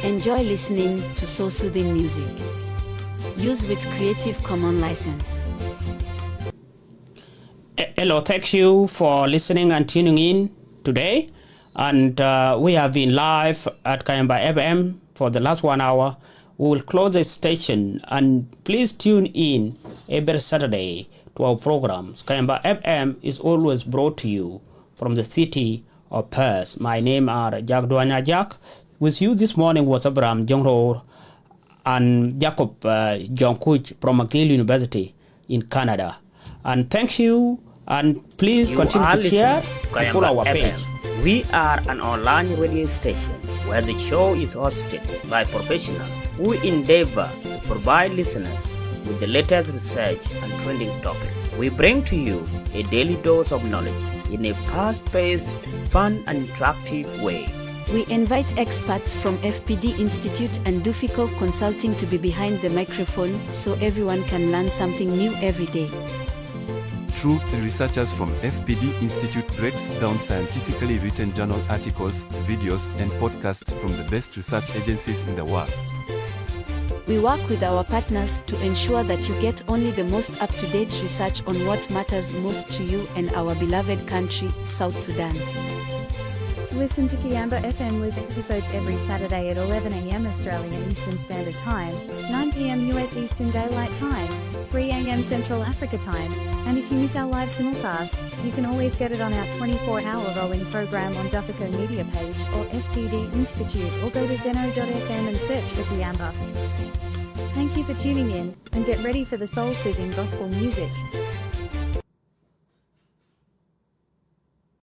C: Enjoy listening to South Sudan music. Use with Creative Commons license.
A: Hello, thank you for listening and tuning in today. And we have been live at Kayamba FM for the last 1 hour. We will close the station, and please tune in every Saturday to our programs. Kayamba FM is always brought to you from the city of Perth. My name is Jack Duanya Jack. With you this morning was Abraham Jongror and Jacob Jonkuch from McGill University in Canada. And thank you, and please continue to share and follow our page. We are an online radio station where the show is hosted by professionals who endeavor to provide listeners with the latest research and trending topics. We bring to you a daily dose of knowledge in a fast-paced, fun and interactive way.
C: We invite experts from FPD Institute and Dufico Consulting to be behind the microphone so everyone can learn something new every day.
G: true, researchers from FPD Institute breaks down scientifically written journal articles, videos, and podcasts from the best research agencies in the world.
C: We work with our partners to ensure that you get only the most up-to-date research on what matters most to you and our beloved country, South Sudan.
D: Listen to Kiamba FM with episodes every Saturday at 11 a.m. Australian Eastern Standard Time, 9 p.m. US Eastern Daylight Time, 3 a.m. Central Africa Time, and if you miss our live simulcast, you can always get it on our 24-hour rolling program on Duffico Media page or FPD Institute, or go to zeno.fm and search for Kiamba. Thank you for tuning in, and get ready for the soul-soothing gospel music.